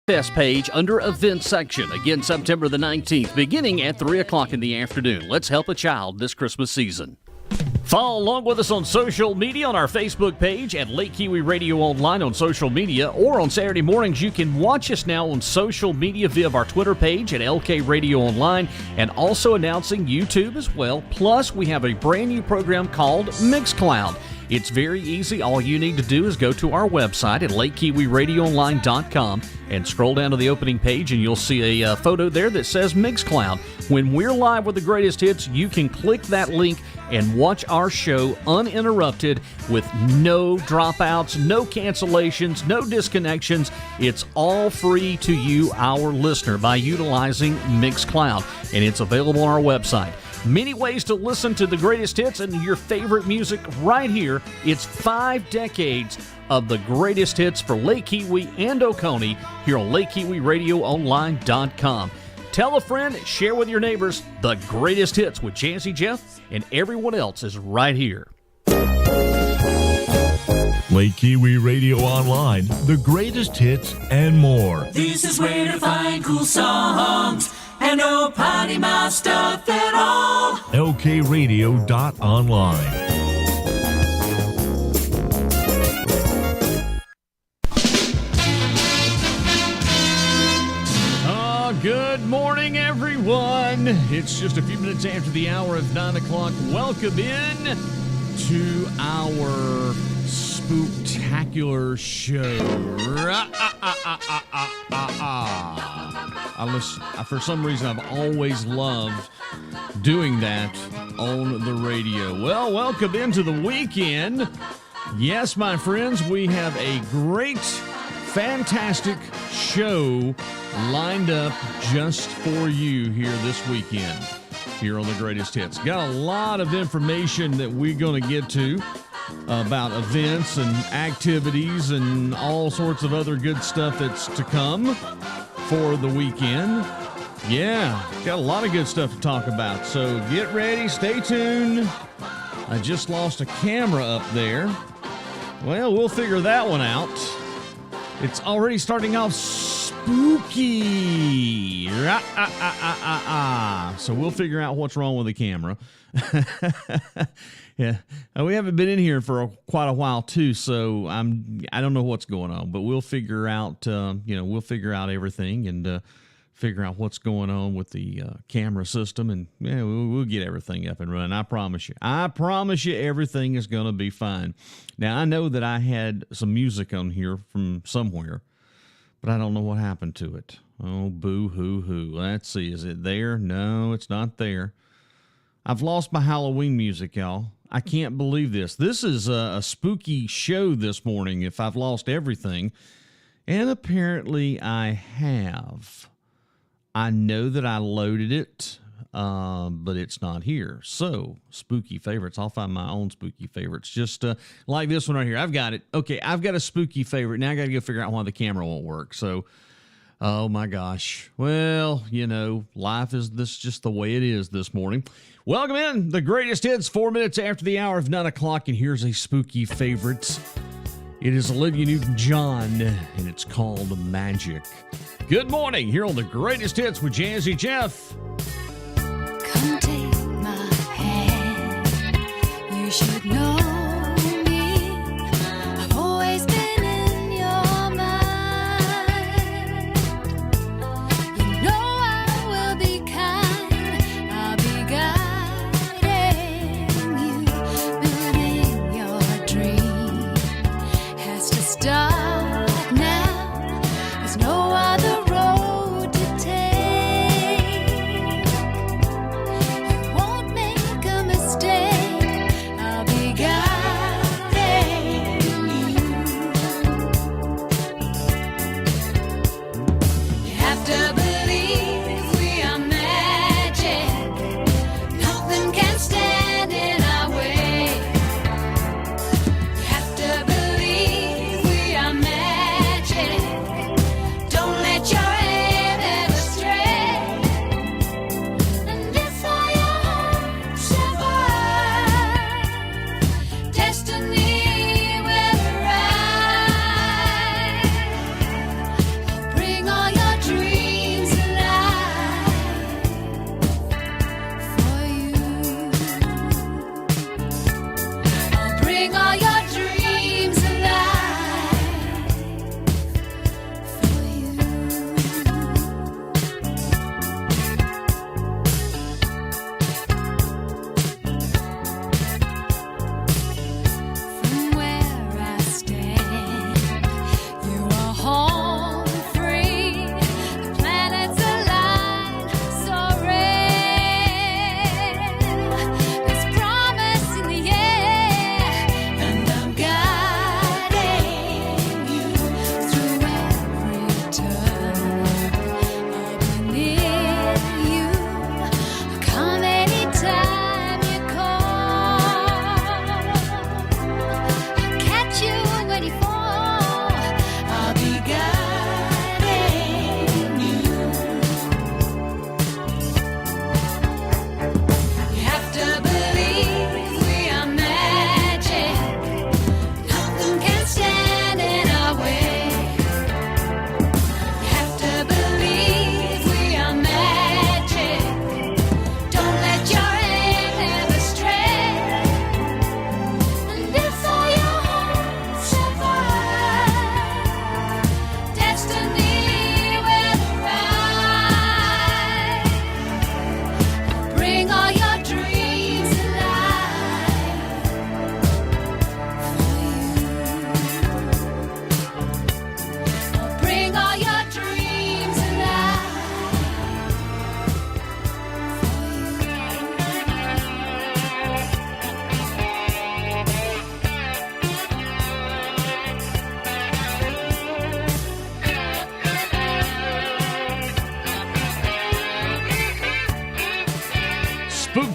Fest page under events section. Again, September the 19th, beginning at 3 o'clock in the afternoon. Let's help a child this Christmas season. Follow along with us on social media on our Facebook page at Lake Kiwi Radio Online on social media, or on Saturday mornings you can watch us now on social media via our Twitter page at LK Radio Online, and also announcing YouTube as well. Plus, we have a brand new program called Mixcloud. It's very easy. All you need to do is go to our website at LakeKiwiRadioOnline.com and scroll down to the opening page, and you'll see a photo there that says Mixcloud. When we're live with the greatest hits, you can click that link and watch our show uninterrupted with no dropouts, no cancellations, no disconnections. It's all free to you, our listener, by utilizing Mixcloud, and it's available on our website. Many ways to listen to the greatest hits and your favorite music right here. It's 5 decades of the greatest hits for Lake Kiwi and Oconee here on LakeKiwiRadioOnline.com. Tell a friend, share with your neighbors. The greatest hits with Jazzy Jeff and everyone else is right here. Lake Kiwi Radio Online, the greatest hits and more. This is where to find cool songs and no potty mouth stuff at all. LKRadio.online. Good morning, everyone. It's just a few minutes after the hour of 9 o'clock. Welcome in to our spooktacular show. For some reason, I've always loved doing that on the radio. Well, welcome into the weekend. Yes, my friends, we have a great, fantastic show lined up just for you here this weekend here on the greatest hits. Got a lot of information that we're going to get to about events and activities and all sorts of other good stuff that's to come for the weekend. Yeah, got a lot of good stuff to talk about, so get ready, stay tuned. I just lost a camera up there. Well, we'll figure that one out. It's already starting off spooky. So we'll figure out what's wrong with the camera. Yeah, we haven't been in here for quite a while too, so I don't know what's going on, but we'll figure out. We'll figure out everything and figure out what's going on with the camera system, and yeah, we'll get everything up and running. I promise you. Everything is going to be fine. Now, I know that I had some music on here from somewhere, but I don't know what happened to it. Oh, boo-hoo-hoo. Let's see. Is it there? No, it's not there. I've lost my Halloween music, y'all. I can't believe this. This is a spooky show this morning if I've lost everything. And apparently I have. I know that I loaded it, but it's not here. So, spooky favorites. I'll find my own spooky favorites. Just like this one right here. I've got it. Okay, I've got a spooky favorite. Now I got to go figure out why the camera won't work. So, oh my gosh. Well, life is just the way it is this morning. Welcome in. The greatest hits, 4 minutes after the hour of 9 o'clock, and here's a spooky favorite. It is Olivia Newton-John, and it's called Magic. Good morning, here on the greatest hits with Jazzy Jeff. Come take my hand. You should know me. I've always been in your mind. You know I will be kind. I'll be guiding you. Building your dream has to start now. There's no other road to take.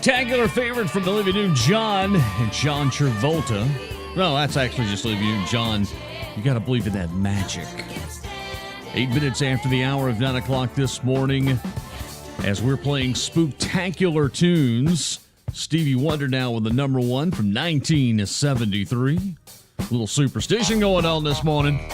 Spooktacular favorite from Olivia Newton-John and John Travolta. No, that's actually just Olivia Newton-John. You got to believe in that magic. 8 minutes after the hour of 9 o'clock this morning, as we're playing Spooktacular tunes. Stevie Wonder now with the number one from 1973. A little superstition going on this morning.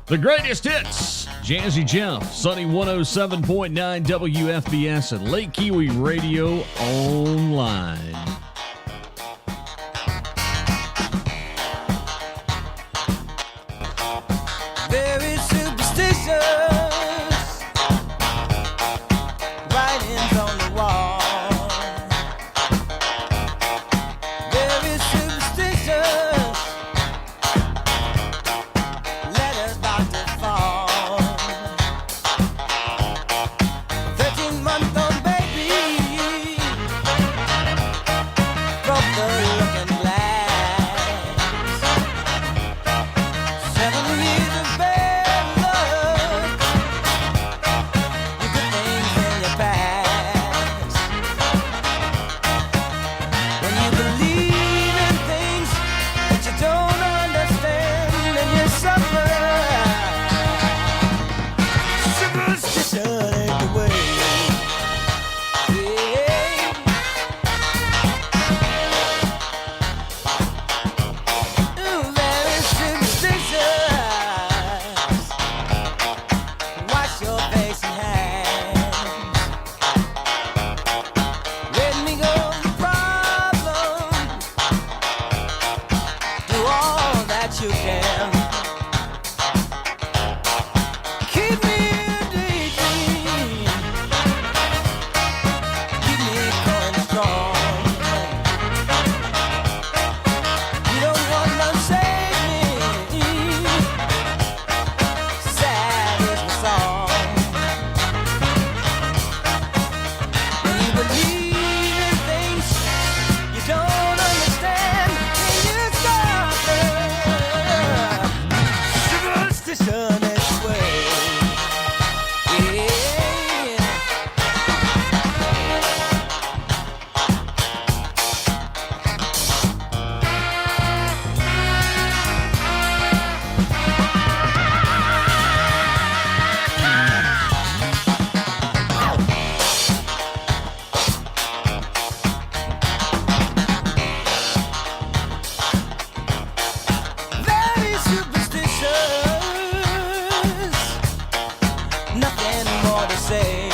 The greatest hits. Jazzy Jeff, Sunny 107.9 WFBS and Lake Kiwi Radio Online. Very superstitious writings on the wall. Very superstitious letters about to fall. 13-month-old baby broke the looking glass. 7 years of bad luck, you put things in your past. When you believe in things that you don't understand, and you suffer. Superstition ain't the way. Ooh, very superstitious. Wash your face and hands. Let me go the problem. Do all that you can. Keep me in daydream. Keep me going strong. You don't want to save me. Sad is the song. When you believe in things you don't understand, and you suffer. Superstition is the way. Yeah. Very superstitious, nothing more to say.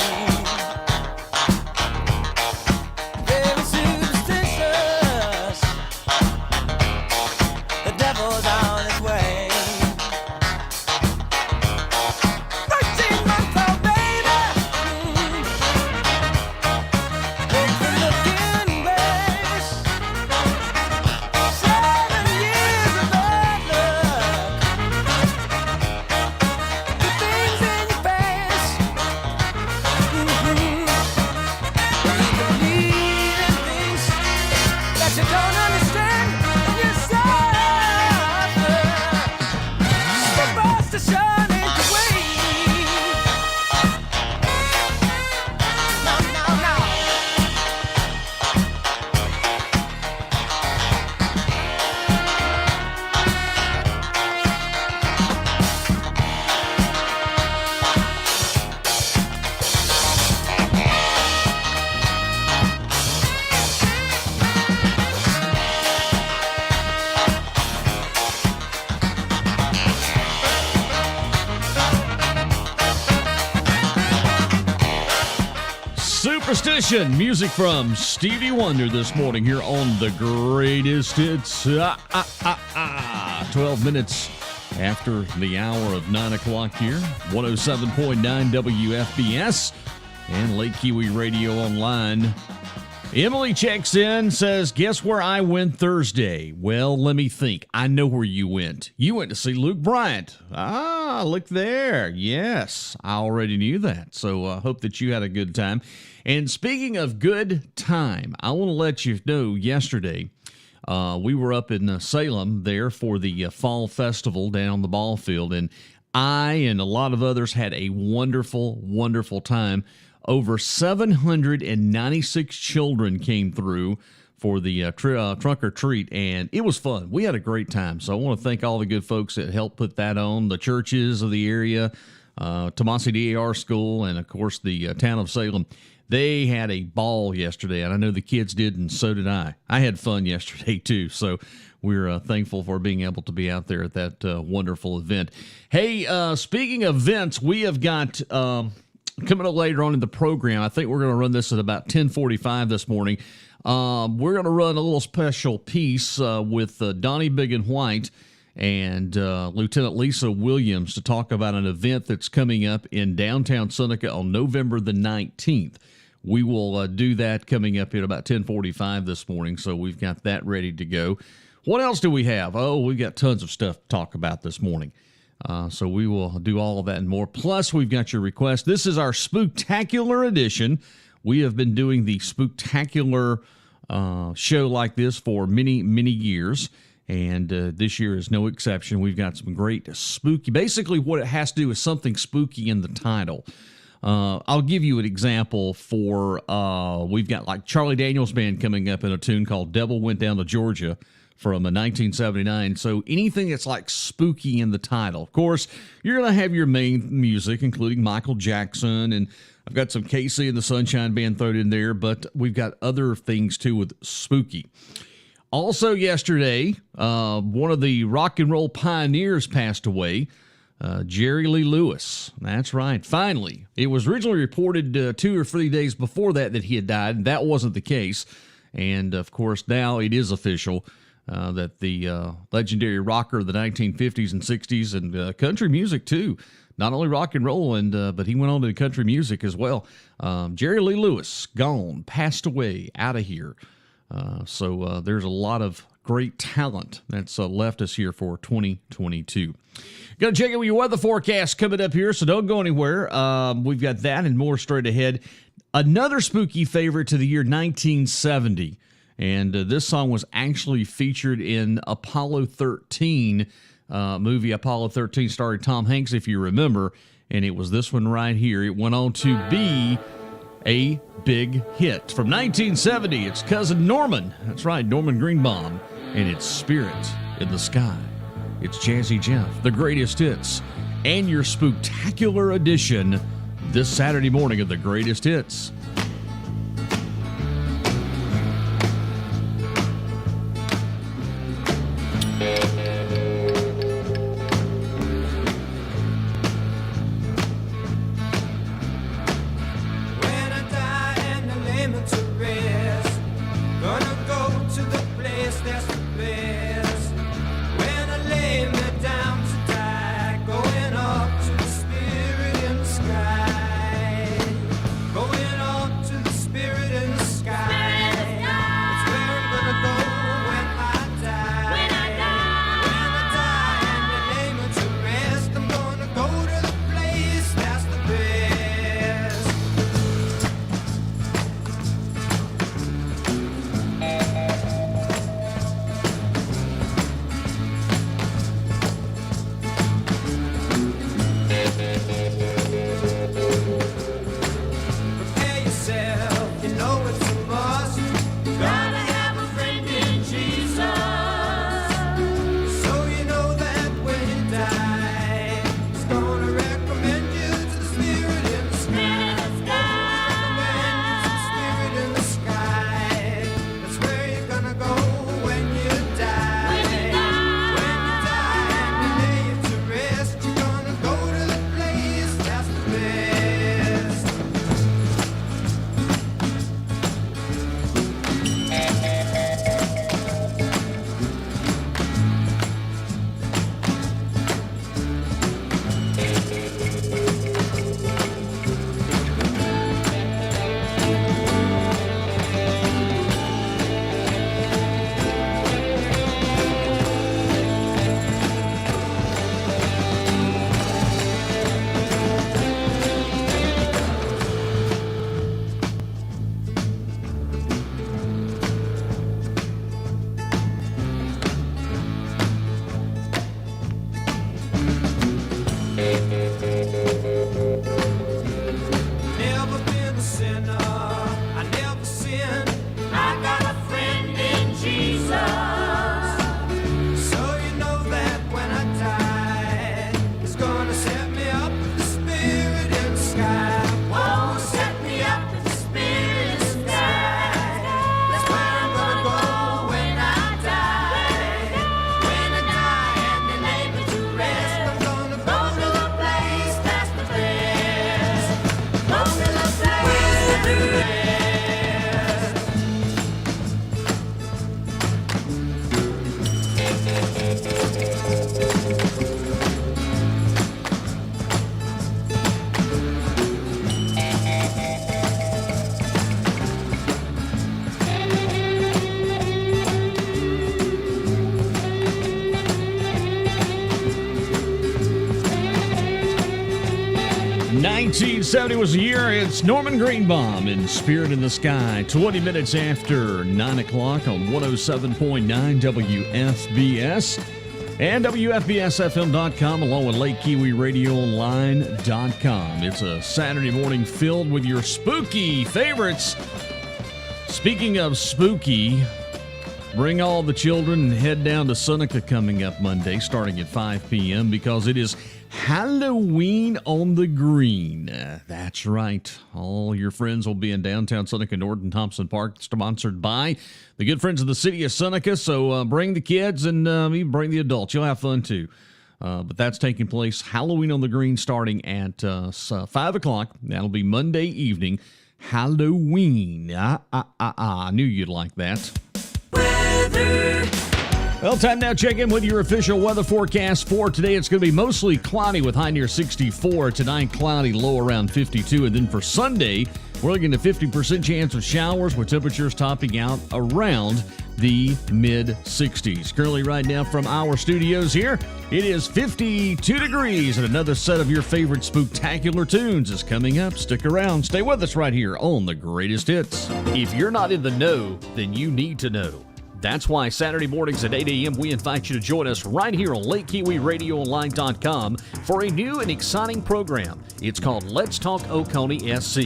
Very superstitious, the devil's on his way. 13-month-old baby, broke the looking glass. 7 years of bad luck, the things in your past. When you believe in things that you don't understand, and you suffer. Superstition ain't the way. No. Superstition, music from Stevie Wonder this morning here on the greatest hits. 12 minutes after the hour of 9 o'clock here. 107.9 WFBS and Lake Kiwi Radio Online. Emily checks in, says, guess where I went Thursday? Well, let me think. I know where you went. You went to see Luke Bryant. Ah, look there. Yes, I already knew that. So I hope that you had a good time. And speaking of good time, I want to let you know yesterday we were up in Salem there for the fall festival down on the ball field. And I and a lot of others had a wonderful, wonderful time. Over 796 children came through for the trunk or treat, and it was fun. We had a great time. So I want to thank all the good folks that helped put that on, the churches of the area, Tomasi DAR School, and of course the town of Salem. They had a ball yesterday, and I know the kids did, and so did I. I had fun yesterday too, so we're thankful for being able to be out there at that wonderful event. Hey, speaking of events, we have got coming up later on in the program. I think we're going to run this at about 10:45 this morning. We're going to run a little special piece with Donnie Big and White and Lieutenant Lisa Williams to talk about an event that's coming up in downtown Seneca on November the 19th. We will do that coming up at about 10:45 this morning, so we've got that ready to go. What else do we have? Oh, we've got tons of stuff to talk about this morning. So we will do all of that and more. Plus, we've got your request. This is our Spooktacular edition. We have been doing the Spooktacular show like this for many, many years, and this year is no exception. We've got some great spooky. Basically, what it has to do is something spooky in the title. I'll give you an example for, we've got like Charlie Daniels Band coming up in a tune called Devil Went Down to Georgia from 1979. So anything that's like spooky in the title. Of course, you're going to have your main music, including Michael Jackson, and I've got some Casey and the Sunshine Band thrown in there, but we've got other things too with spooky. Also yesterday, one of the rock and roll pioneers passed away, Jerry Lee Lewis. That's right. Finally, it was originally reported 2 or 3 days before that he had died. That wasn't the case. And of course, now it is official that the legendary rocker of the 1950s and 60s and country music too, not only rock and roll, but he went on to country music as well. Jerry Lee Lewis, gone, passed away, out of here. So there's a lot of great talent that's left us here for 2022. Going to check out your weather forecast coming up here, so don't go anywhere. We've got that and more straight ahead. Another spooky favorite to the year 1970. And this song was actually featured in Apollo 13 movie. Apollo 13 starring Tom Hanks, if you remember. And it was this one right here. It went on to be a big hit. From 1970, it's Cousin Norman. That's right, Norman Greenbaum. And it's Spirit in the Sky. It's Jazzy Jeff, the greatest hits. And your Spooktacular edition this Saturday morning of the greatest hits. When I die and I lay me to rest, gonna go to the place that's the best. When I lay me down to die, going up to the spirit in the sky, going up 1970 was the year. It's Norman Greenbaum in Spirit in the Sky. 20 minutes after 9 o'clock on 107.9 WFBS and WFBSFM.com, along with LakeKiwiRadioOnline.com. It's a Saturday morning filled with your spooky favorites. Speaking of spooky, bring all the children and head down to Seneca coming up Monday, starting at 5 p.m., because it is Halloween on the Green. That's right. All your friends will be in downtown Seneca, Norton Thompson Park, sponsored by the good friends of the city of Seneca. So bring the kids and even bring the adults. You'll have fun too. But that's taking place Halloween on the Green starting at 5 o'clock. That'll be Monday evening. Halloween. I knew you'd like that. Weather. Well, time now check in with your official weather forecast for today. It's going to be mostly cloudy with high near 64. Tonight, cloudy, low around 52. And then for Sunday, we're looking at a 50% chance of showers with temperatures topping out around the mid-60s. Currently right now from our studios here, it is 52 degrees, and another set of your favorite spooktacular tunes is coming up. Stick around. Stay with us right here on The Greatest Hits. If you're not in the know, then you need to know. That's why Saturday mornings at 8 a.m. we invite you to join us right here on LakeKiwiRadioOnline.com for a new and exciting program. It's called Let's Talk Oconee SC.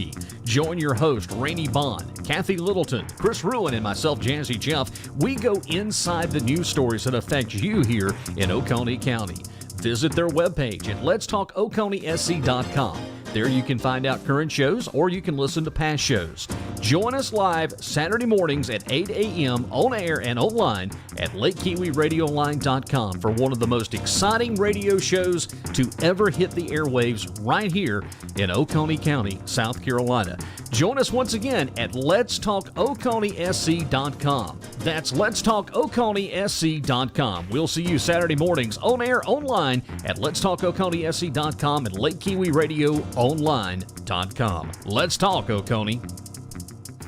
Join your host, Rainey Bond, Kathy Littleton, Chris Ruin, and myself, Jazzy Jeff. We go inside the news stories that affect you here in Oconee County. Visit their webpage at letstalkoconeesc.com. There you can find out current shows, or you can listen to past shows. Join us live Saturday mornings at 8 a.m. on air and online at LakeKiwiRadioOnline.com for one of the most exciting radio shows to ever hit the airwaves right here in Oconee County, South Carolina. Join us once again at letstalkoconeesc.com. That's letstalkoconeesc.com. We'll see you Saturday mornings on air, online at letstalkoconeesc.com and LakeKiwiRadioOnline.com. Let's talk, Oconee.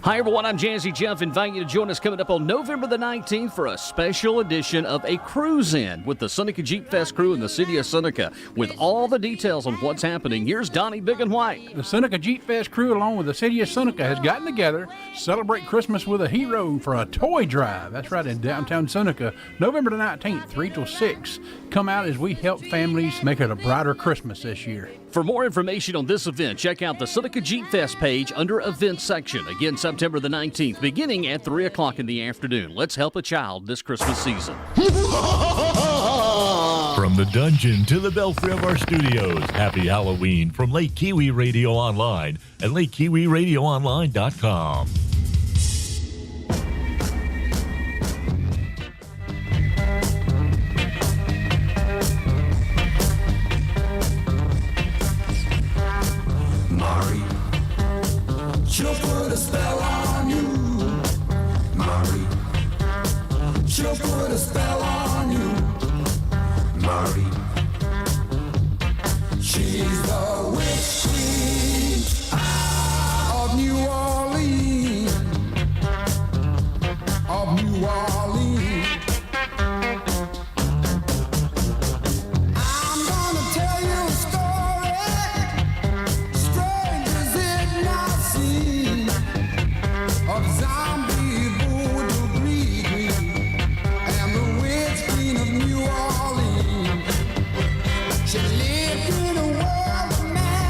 Hi, everyone. I'm Jazzy Jeff, inviting you to join us coming up on November the 19th for a special edition of a cruise-in with the Seneca Jeep Fest crew in the city of Seneca. With all the details on what's happening, here's Donnie Big and White. The Seneca Jeep Fest crew, along with the city of Seneca, has gotten together to celebrate Christmas with a hero for a toy drive. That's right, in downtown Seneca, November the 19th, 3 till 6. Come out as we help families make it a brighter Christmas this year. For more information on this event, check out the Seneca Jeep Fest page under Events section. Again, September the 19th, beginning at 3 o'clock in the afternoon. Let's help a child this Christmas season. From the dungeon to the belfry of our studios, happy Halloween from Lake Kiwi Radio Online at LakeKiwiRadioOnline.com. She'll put a spell on you, Mari. She'll put a spell on you, Mari. She's the witch queen of New Orleans, of New Orleans. I'm gonna tell you a story, strangers it not seen, of zombie voodoo green and the witch queen of New Orleans. She lived in a world of magic.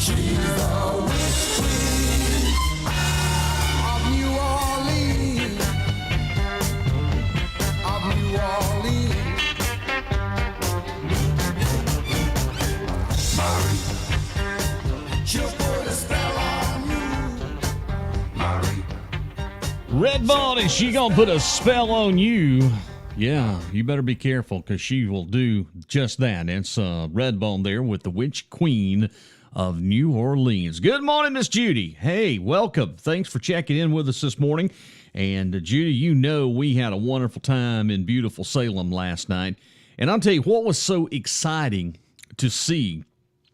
She's the witch queen of New Orleans, of New Orleans. Marie, she'll put a spell on you. Marie. Redbone, is she gonna put a spell on you? Yeah, you better be careful because she will do just that. It's Redbone there with the Witch Queen of New Orleans. Good morning, Miss Judy. Hey, welcome. Thanks for checking in with us this morning. And Judy, you know we had a wonderful time in beautiful Salem last night. And I'll tell you what was so exciting to see.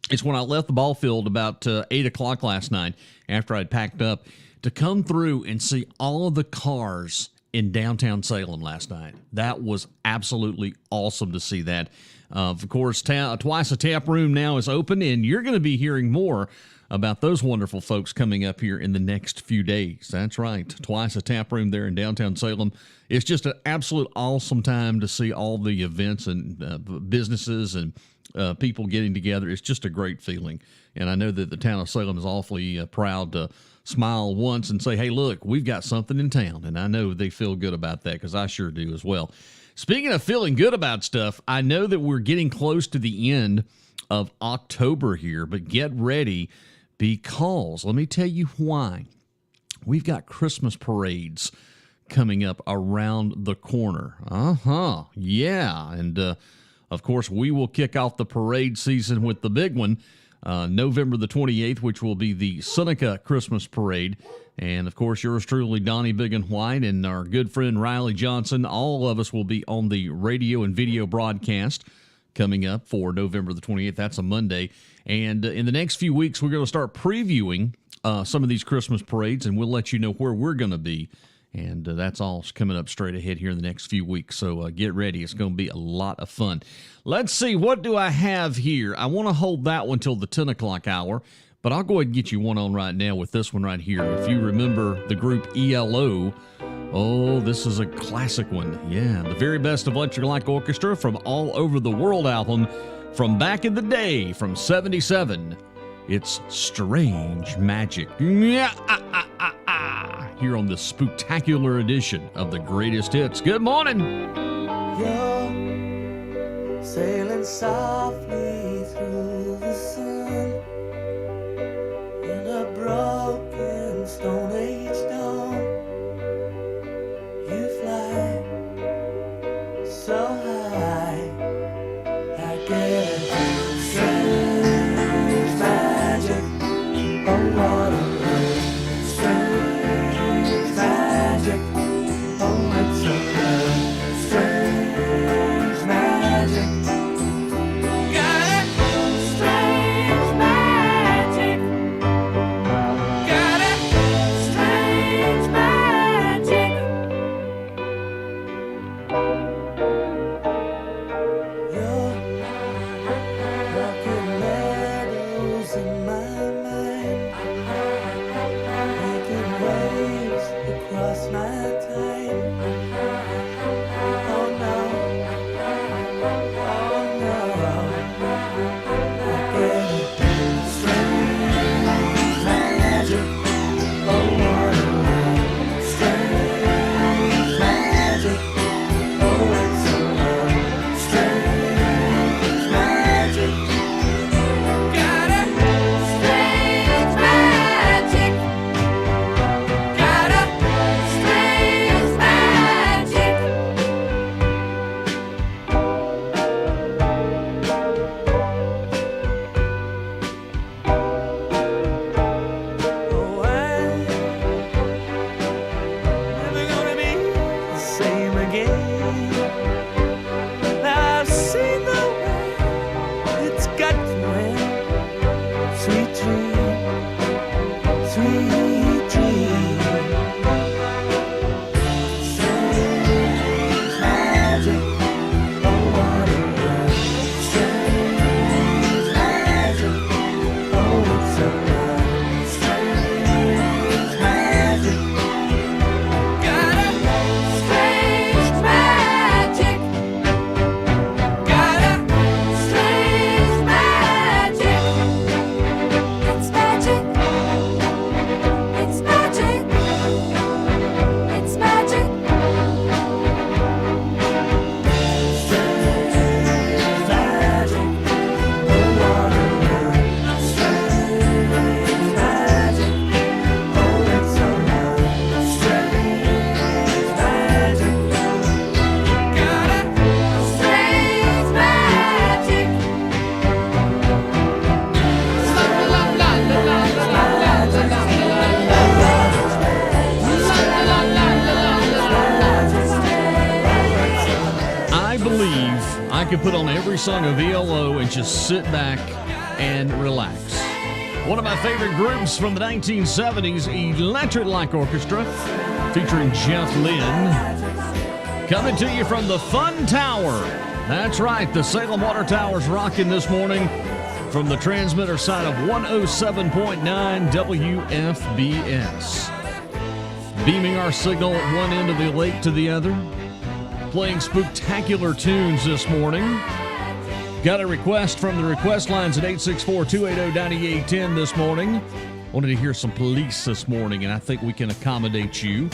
It's when I left the ball field about 8 o'clock last night after I'd packed up to come through and see all of the cars in downtown Salem last night. That was absolutely awesome to see that. Of course, Twice a Tap Room now is open, and you're going to be hearing more about those wonderful folks coming up here in the next few days. That's right. Twice a Tap Room there in downtown Salem. It's just an absolute awesome time to see all the events and businesses and people getting together. It's just a great feeling. And I know that the town of Salem is awfully proud to smile once and say, hey, look, we've got something in town. And I know they feel good about that because I sure do as well. Speaking of feeling good about stuff, I know that we're getting close to the end of October here, but get ready because let me tell you why. We've got Christmas parades coming up around the corner. Yeah. And of course, we will kick off the parade season with the big one. November the 28th, which will be the Seneca Christmas Parade. And, of course, yours truly, Donnie Big and White, and our good friend Riley Johnson. All of us will be on the radio and video broadcast coming up for November the 28th. That's a Monday. And in the next few weeks, we're going to start previewing some of these Christmas parades, and we'll let you know where we're going to be. And that's all coming up straight ahead here in the next few weeks. So get ready. It's going to be a lot of fun. Let's see. What do I have here? I want to hold that one till the 10 o'clock hour, but I'll go ahead and get you one on right now with this one right here. If you remember the group ELO, oh, this is a classic one. Yeah, the very best of Electric Light Orchestra from All Over the World album from back in the day, from 77. It's Strange Magic. Yeah, here on the Spooktacular edition of the Greatest Hits. Good morning. You're sailing softly through the sun in a broken Stone Age dawn. You fly so high, I get strange magic. Oh, what a strange magic. Oh, it's a strange magic. Got song of ELO and just sit back and relax. One of my favorite groups from the 1970s, Electric Light Orchestra, featuring Jeff Lynne. Coming to you from the Fun Tower. That's right, the Salem Water Tower's rocking this morning from the transmitter side of 107.9 WFBS. Beaming our signal at one end of the lake to the other. Playing spooktacular tunes this morning. Got a request from the request lines at 864-280-9810 this morning. Wanted to hear some Police this morning, and I think we can accommodate you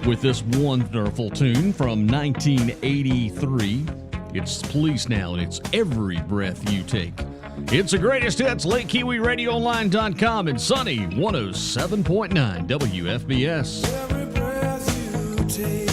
with this wonderful tune from 1983. It's Police now, and it's Every Breath You Take. It's the greatest hits, LakeKiwiRadioOnline.com and Sunny 107.9 WFBS. Every breath you take.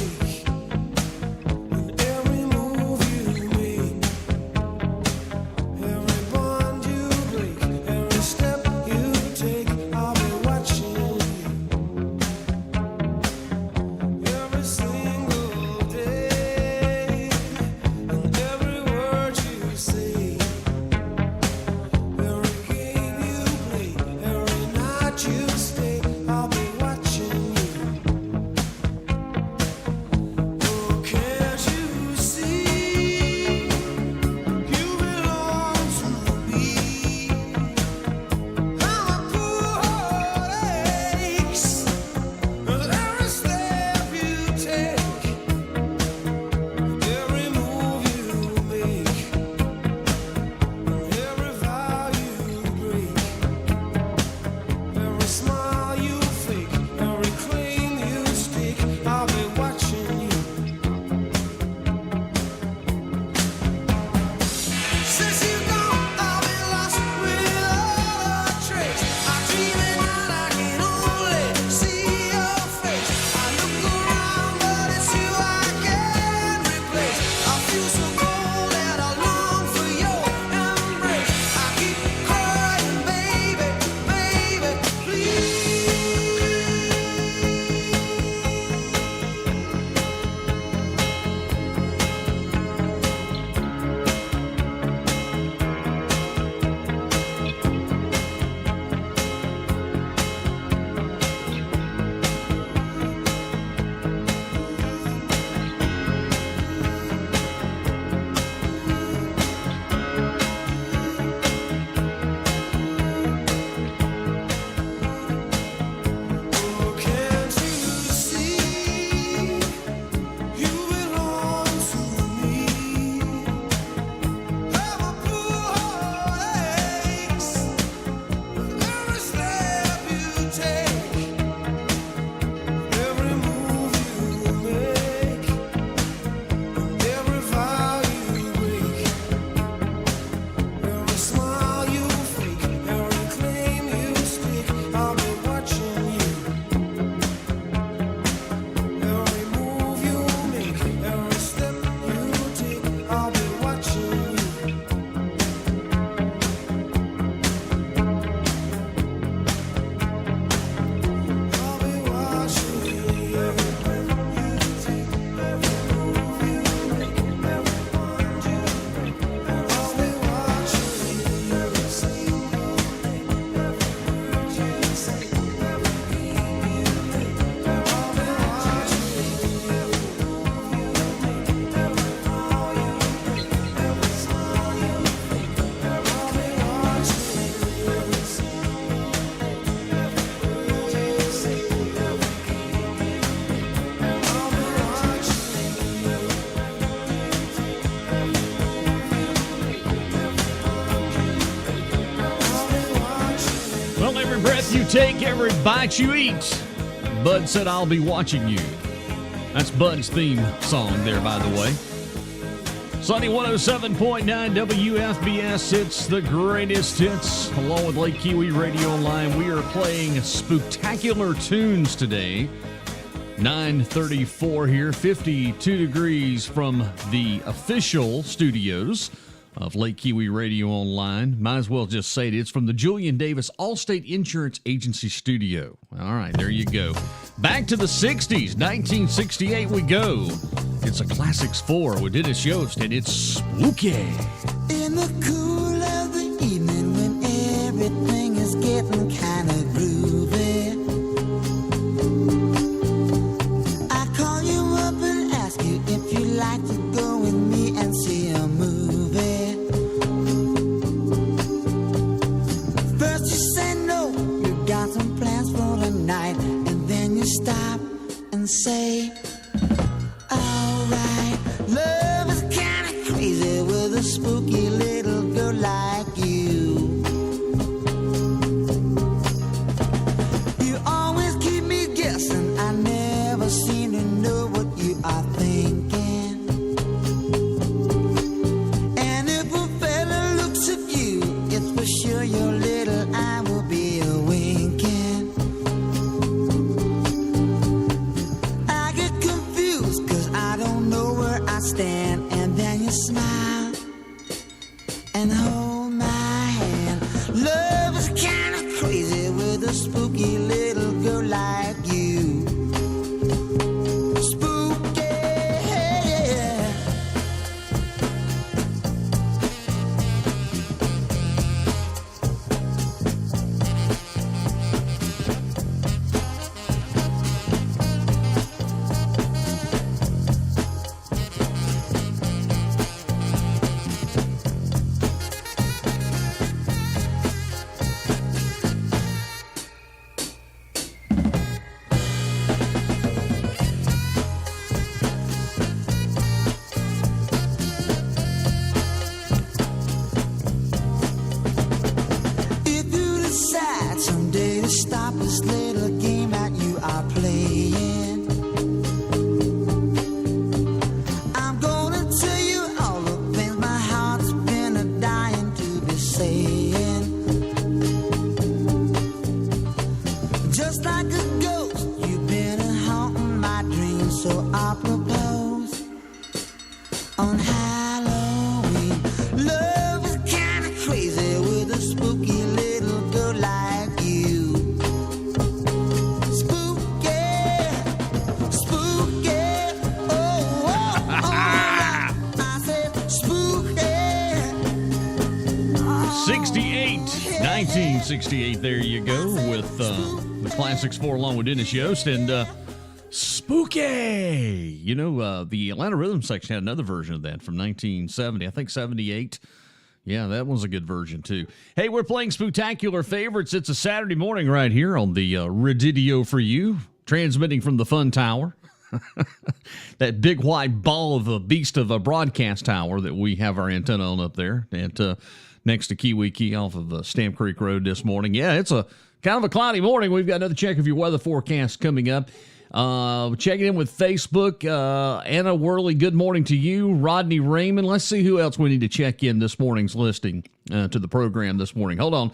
You take every bite you eat. Bud said, I'll be watching you. That's Bud's theme song there, by the way. Sunny 107.9 WFBS. It's the greatest hits. Along with Lake Kiwi Radio Online, we are playing spooktacular tunes today. 9:34 here, 52 degrees from the official studios of Lake Kiwi Radio Online. Might as well just say it. It's from the Julian Davis Allstate Insurance Agency studio. All right, there you go. Back to the 60s, 1968 we go. It's a Classics 4 with Dennis Yost, and it's spooky. Yeah. stop and say, alright, love is kinda crazy with a spooky little girl like you. You always keep me guessing, I never seem to know what you are thinking. And if a fella looks at you, it's for sure your little eye will be a winking. I get confused cause I don't know where I stand. And then you smile and hold my hand. Love is kinda crazy with a spooky little girl like you. Spooky, yeah. If you decide someday to stop this little game that you are playing, I'm gonna tell you all the things my heart's been a dying to be saying. Just like a ghost, you've been a haunting my dreams, so I propose on Halloween. Love is kinda crazy with a spooky little girl like you. Spooky, spooky, oh, oh, oh. I said spooky. 68, 1968. There you go with the Classics 4 along with Dennis Yost and Spooky. You know, the Atlanta Rhythm section had another version of that from 1970, I think 78. Yeah, that was a good version too. Hey, we're playing Spooktacular Favorites. It's a Saturday morning right here on the Radidio for you, transmitting from the Fun Tower. That big white ball of a beast of a broadcast tower that we have our antenna on up there at next to Kiwi Key off of Stamp Creek Road this morning. Yeah, it's a kind of a cloudy morning. We've got another check of your weather forecast coming up. Checking in with Facebook. Anna Worley, good morning to you. Rodney Raymond. Let's see who else we need to check in this morning's listing to the program this morning. Hold on.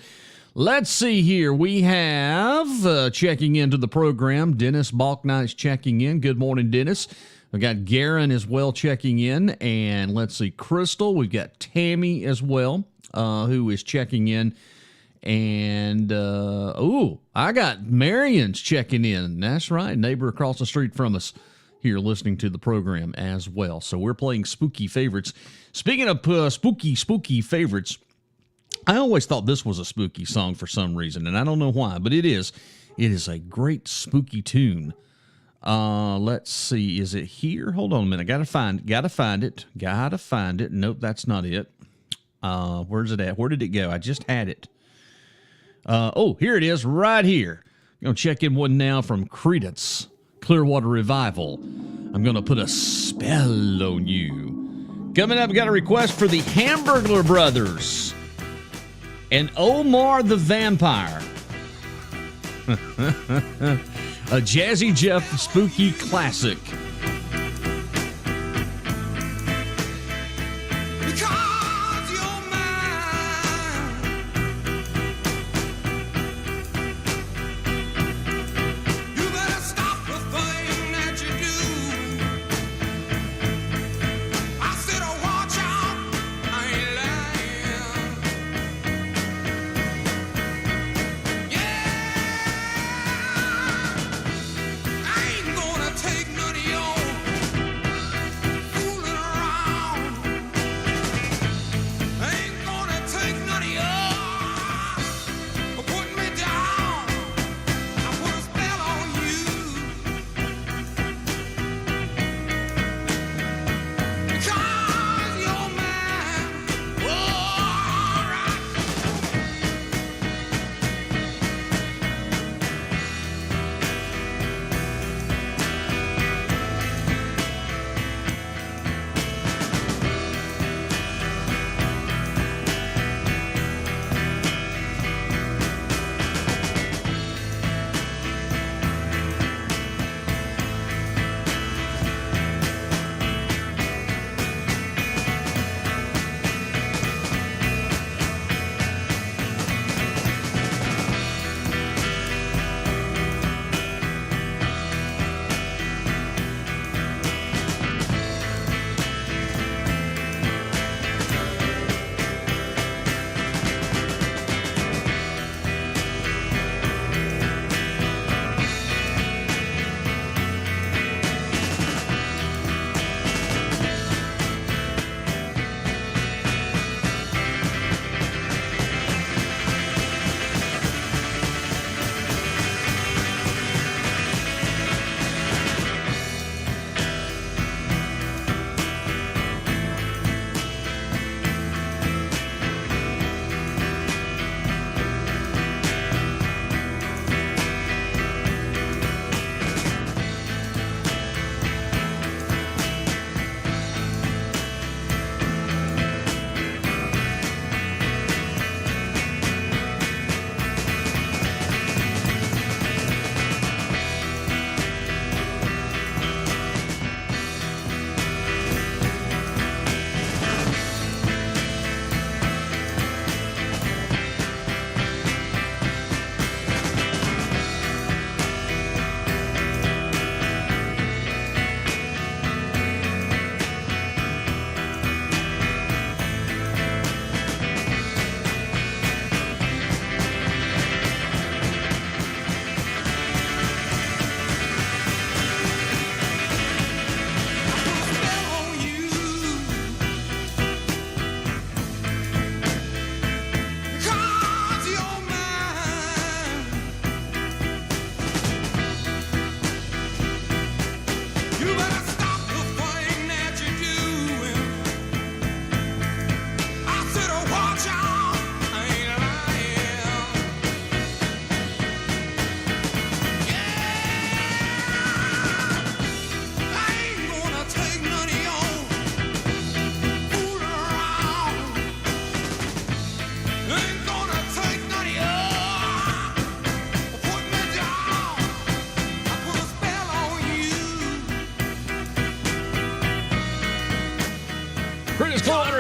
Let's see here. We have checking into the program. Dennis Balknight's checking in. Good morning, Dennis. We got Garen as well checking in. And let's see, Crystal. We've got Tammy as well, who is checking in. And, I got Marion's checking in. That's right. Neighbor across the street from us here listening to the program as well. So we're playing Spooky Favorites. Speaking of spooky favorites, I always thought this was a spooky song for some reason, and I don't know why, but it is. It is a great spooky tune. Let's see. Is it here? Hold on a minute. Gotta find it. Nope, that's not it. Where's it at? Where did it go? I just had it. Here it is, right here. I'm going to check in one now from Creedence Clearwater Revival. I'm going to put a spell on you. Coming up, we got a request for the Hamburglar Brothers and Omar the Vampire. A Jazzy Jeff spooky classic. Take none of your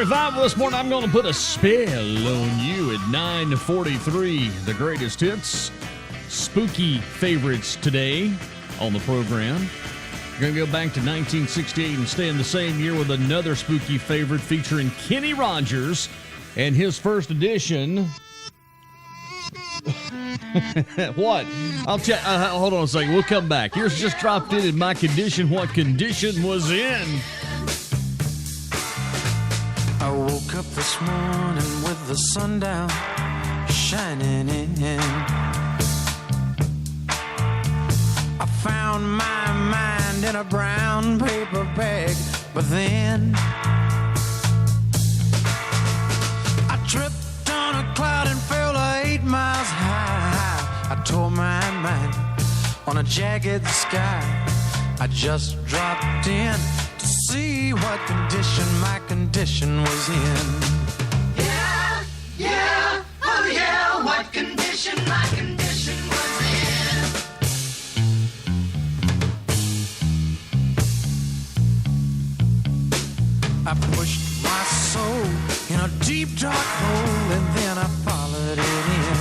Revival this morning. I'm going to put a spell on you at 9:43. The greatest hits, spooky favorites today on the program. We're going to go back to 1968 and stay in the same year with another spooky favorite featuring Kenny Rogers and his first edition. What? I'll check. Hold on a second. We'll come back. Here's Just Dropped In My Condition. What condition was in? I woke up this morning with the sun down shining in. I found my mind in a brown paper bag, but then I tripped on a cloud and fell 8 miles high. I tore my mind on a jagged sky. I just dropped in to see what condition my condition was in. Yeah, yeah, oh yeah, what condition my condition was in. I pushed my soul in a deep dark hole and then I followed it in.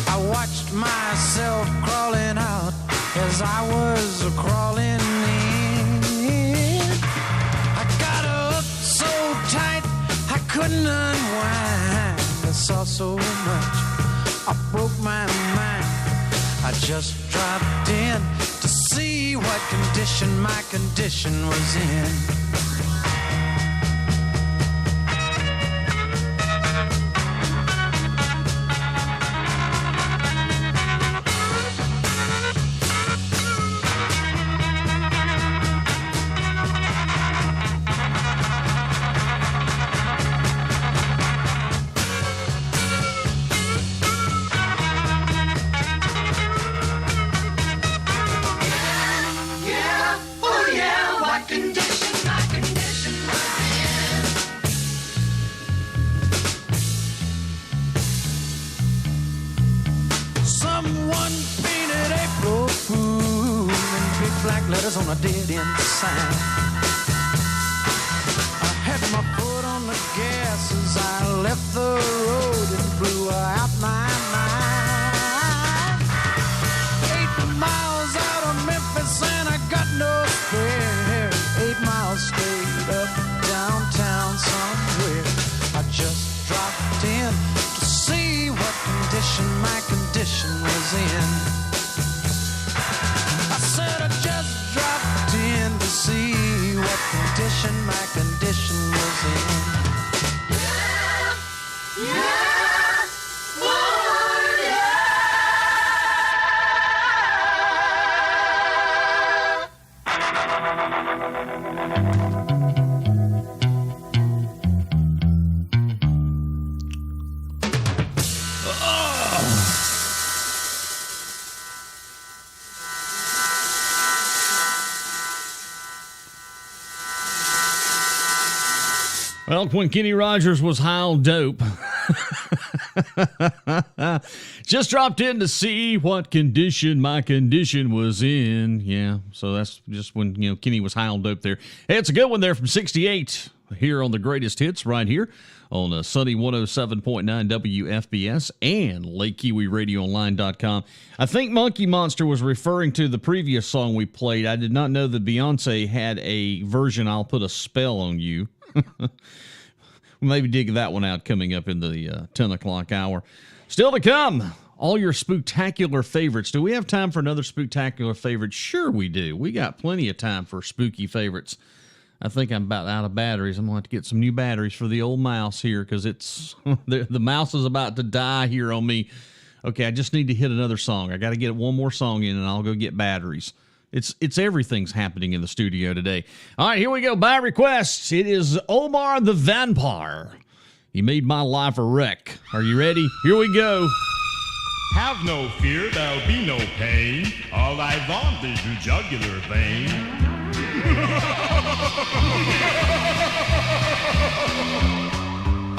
I watched myself crawling out as I was crawling in. I got up so tight I couldn't unwind. I saw so much, I broke my mind. I just dropped in to see what condition my condition was in. Yeah, oh yeah, what condition my condition was in. Someone painted April Fool in big black letters on a dead-end sign. I had my foot on the gas as I left the road and blew out my mind. 8 miles out of Memphis and I got no spare. 8 miles straight up downtown somewhere. I just dropped in to see what condition my condition was in. I said I just dropped in to see what condition my condition was in. Yeah, oh yeah. Well, when Kenny Rogers was high on dope, just dropped in to see what condition my condition was in. Yeah, so that's just when, Kenny was high on dope there. Hey, it's a good one there from 68 here on the Greatest Hits right here on Sunny 107.9 WFBS and LakeKiwiRadioOnline.com. I think Monkey Monster was referring to the previous song we played. I did not know that Beyonce had a version, I'll Put a Spell on You. We'll maybe dig that one out coming up in the 10 o'clock hour. Still to come, all your spooktacular favorites. Do we have time for another spooktacular favorite? Sure we do. We got plenty of time for spooky favorites. I think I'm about out of batteries. I'm going to have to get some new batteries for the old mouse here because it's the mouse is about to die here on me. Okay, I just need to hit another song. I got to get one more song in and I'll go get batteries. It's everything's happening in the studio today. All right, here we go. By request, it is Omar the Vampire. He made my life a wreck. Are you ready? Here we go. Have no fear, there'll be no pain. All I want is your jugular vein.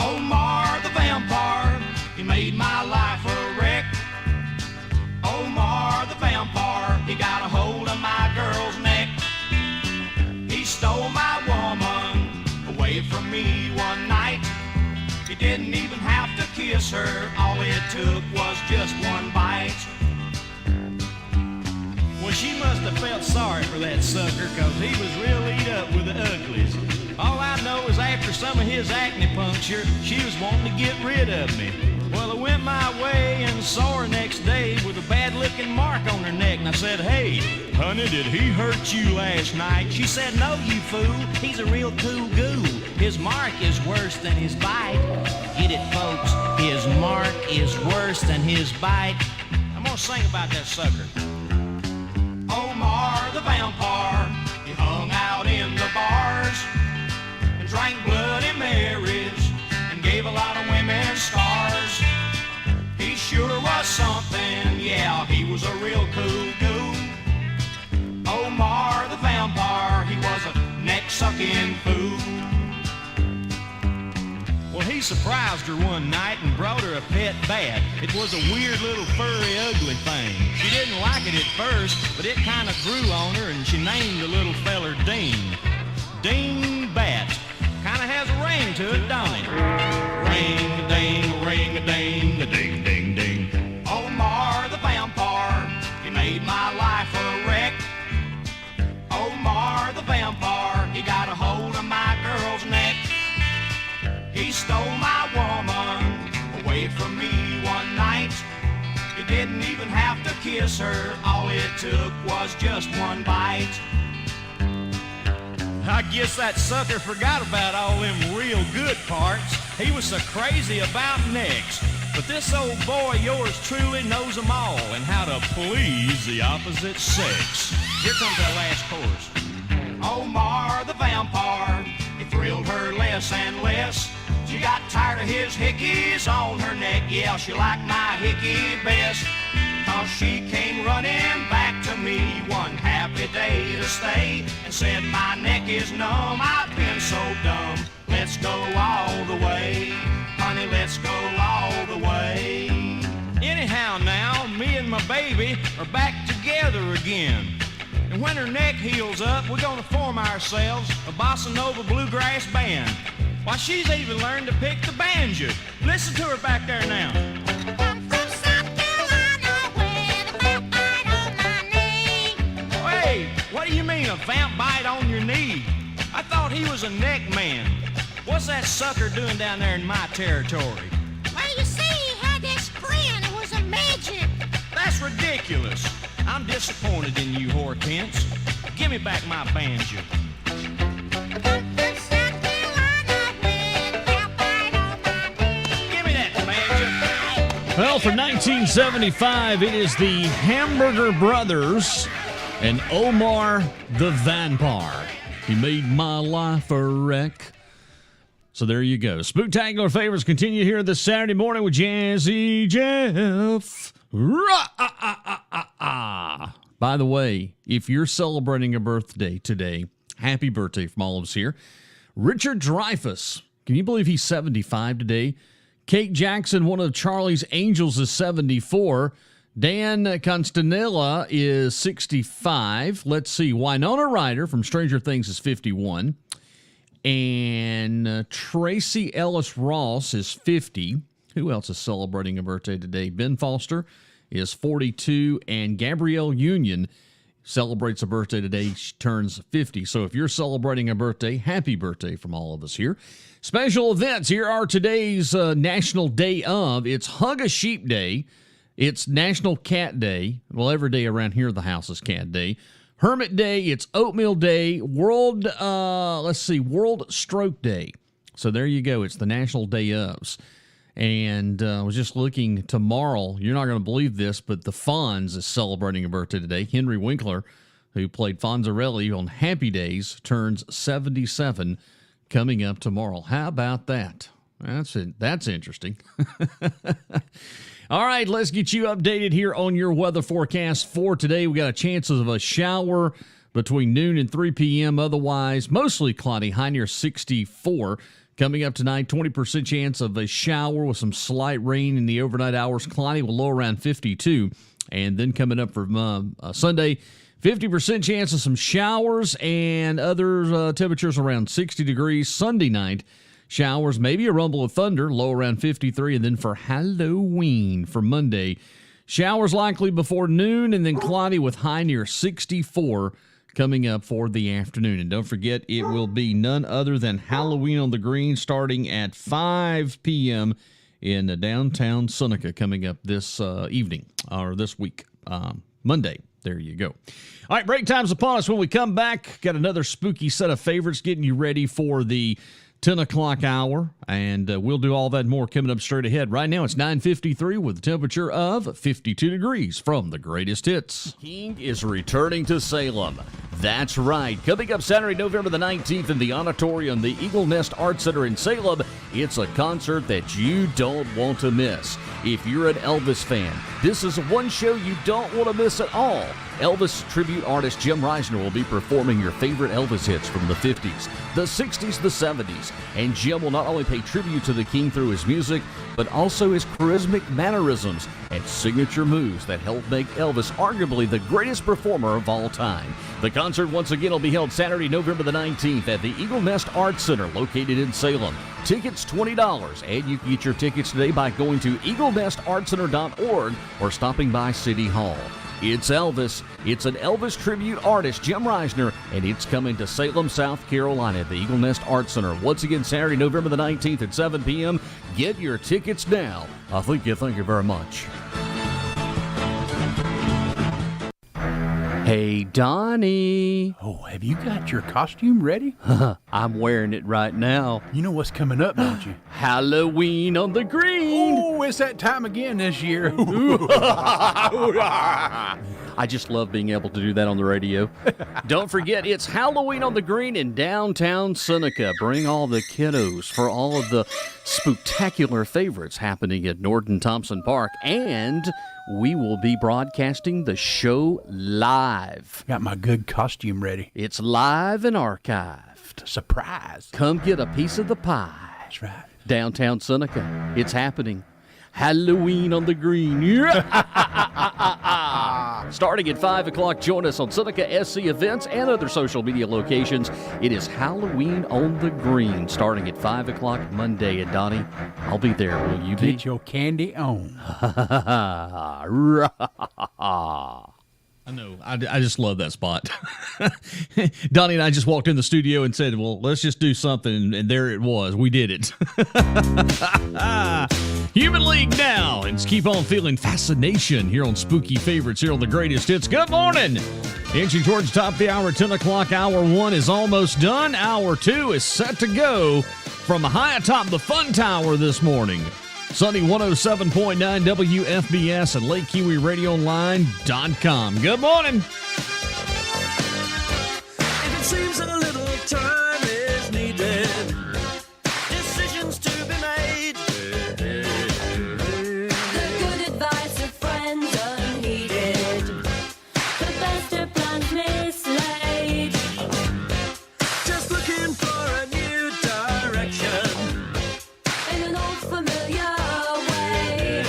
Omar the Vampire, he made my life a wreck. Omar the Vampire, he got a hold of my girl's neck. He stole my woman, me one night. He didn't even have to kiss her, all it took was just one bite. Well, she must have felt sorry for that sucker, 'cause he was real eat up with the uglies. All I know is after some of his acne puncture, she was wanting to get rid of me. Well, I went my way and saw her next day with a bad-looking mark on her neck. And I said, "Hey, honey, did he hurt you last night?" She said, "No, you fool. He's a real cool goo. His mark is worse than his bite." Get it, folks? His mark is worse than his bite. I'm gonna sing about that sucker. Omar the vampire, he hung out in the bars and drank Bloody Marys and gave a lot of women scars. He sure was something, yeah, he was a real cool goo. Omar the vampire, he was a neck-sucking fool. Well, he surprised her one night and brought her a pet bat. It was a weird little furry ugly thing. She didn't like it at first, but it kind of grew on her and she named the little feller Dean. Dean Bat. Kind of has a ring to it, don't it? Ring-a-ding, ring-a-ding, a-ding, ding, ding. Omar the vampire, he made my life a wreck. Omar the vampire, he got a hold of my girl's neck. He stole my woman away from me one night. He didn't even have to kiss her, all it took was just one bite. I guess that sucker forgot about all them real good parts. He was so crazy about necks. But this old boy, yours truly, knows them all and how to please the opposite sex. Here comes that last chorus. Omar the vampire, he thrilled her less and less. She got tired of his hickeys on her neck. Yeah, she liked my hickey best. 'Cause she came running back to me one happy day to stay and said, "My neck is numb, I've been so dumb. Let's go all the way, honey, let's go all the way." Anyhow now, me and my baby are back together again. And when her neck heals up, we're gonna form ourselves a bossa nova bluegrass band. Why, she's even learned to pick the banjo. Listen to her back there now. Hey, what do you mean, a vamp bite on your knee? I thought he was a neck man. What's that sucker doing down there in my territory? Well, you see, he had this grin. It was a magic. That's ridiculous. I'm disappointed in you, Hortense. Give me back my banjo. Well, for 1975, it is the Hamburger Brothers and Omar the Vampire. He made my life a wreck. So there you go. Spooktacular favorites continue here this Saturday morning with Jazzy Jeff. By the way, if you're celebrating a birthday today, happy birthday from all of us here. Richard Dreyfuss, can you believe he's 75 today? Kate Jackson, one of Charlie's Angels, is 74. Dan Constanella is 65. Let's see. Winona Ryder from Stranger Things is 51. And Tracy Ellis Ross is 50. Who else is celebrating a birthday today? Ben Foster is 42. And Gabrielle Union celebrates a birthday today. She turns 50. So if you're celebrating a birthday, happy birthday from all of us here. Special events. Here are today's National Day of. It's Hug a Sheep Day. It's National Cat Day. Well, every day around here, the house is Cat Day. Hermit Day. It's Oatmeal Day. World Stroke Day. So there you go. It's the National Day ofs. And I was just looking tomorrow. You're not going to believe this, but the Fonz is celebrating a birthday today. Henry Winkler, who played Fonzarelli on Happy Days, turns 77 coming up tomorrow. How about that? That's interesting. All right, let's get you updated here on your weather forecast for today. We got a chance of a shower between noon and 3 p.m. Otherwise, mostly cloudy, high near 64. Coming up tonight, 20% chance of a shower with some slight rain in the overnight hours. Cloudy will low around 52. And then coming up for Sunday, 50% chance of some showers and other temperatures around 60 degrees. Sunday night, showers, maybe a rumble of thunder, low around 53. And then for Halloween for Monday, showers likely before noon and then cloudy with high near 64 coming up for the afternoon. And don't forget, it will be none other than Halloween on the Green starting at 5 p.m. in downtown Seneca coming up this evening or this week, Monday. There you go. All right, break time's upon us. When we come back, got another spooky set of favorites getting you ready for the 10 o'clock hour, and we'll do all that and more coming up straight ahead. Right now, it's 9:53 with a temperature of 52 degrees from the Greatest Hits. King is returning to Salem. That's right. Coming up Saturday, November the 19th in the auditorium, the Eagle Nest Art Center in Salem, it's a concert that you don't want to miss. If you're an Elvis fan, this is one show you don't want to miss at all. Elvis tribute artist Jim Reisner will be performing your favorite Elvis hits from the 50s, the 60s, the 70s. And Jim will not only pay tribute to the King through his music, but also his charismatic mannerisms and signature moves that helped make Elvis arguably the greatest performer of all time. The concert once again will be held Saturday, November the 19th at the Eagle Nest Art Center located in Salem. Tickets $20, and you can get your tickets today by going to eaglenestartcenter.org or stopping by City Hall. It's Elvis. It's an Elvis tribute artist, Jim Reisner, and it's coming to Salem, South Carolina at the Eagle Nest Art Center. Once again, Saturday, November the 19th at 7 p.m. Get your tickets now. Thank you very much. Hey, Donnie. Oh, have you got your costume ready? I'm wearing it right now. You know what's coming up, don't you? Halloween on the Green. Oh, it's that time again this year. I just love being able to do that on the radio. Don't forget, it's Halloween on the Green in downtown Seneca. Bring all the kiddos for all of the spooktacular favorites happening at Norton Thompson Park. And we will be broadcasting the show live. Got my good costume ready. It's live and archived. Surprise. Come get a piece of the pie. That's right. Downtown Seneca. It's happening. Halloween on the Green. Starting at 5 o'clock, join us on Seneca SC events and other social media locations. It is Halloween on the Green, starting at 5 o'clock Monday. And Donnie, I'll be there. Will you be? Get your candy on. I know. I just love that spot. Donnie and I just walked in the studio and said, well, let's just do something. And there it was. We did it. Human League now. And keep on feeling fascination here on Spooky Favorites here on the Greatest Hits. Good morning. Inching towards the top of the hour, 10 o'clock. Hour 1 is almost done. Hour 2 is set to go from high atop the Fun Tower this morning. Sunny 107.9 WFBS and LakeKiwiRadioOnline.com. Good morning. If it seems a little time is needed, decisions to be made. The good advice of friends unheeded, the best of plans mislaid. Just looking for a new direction In an old familiar way,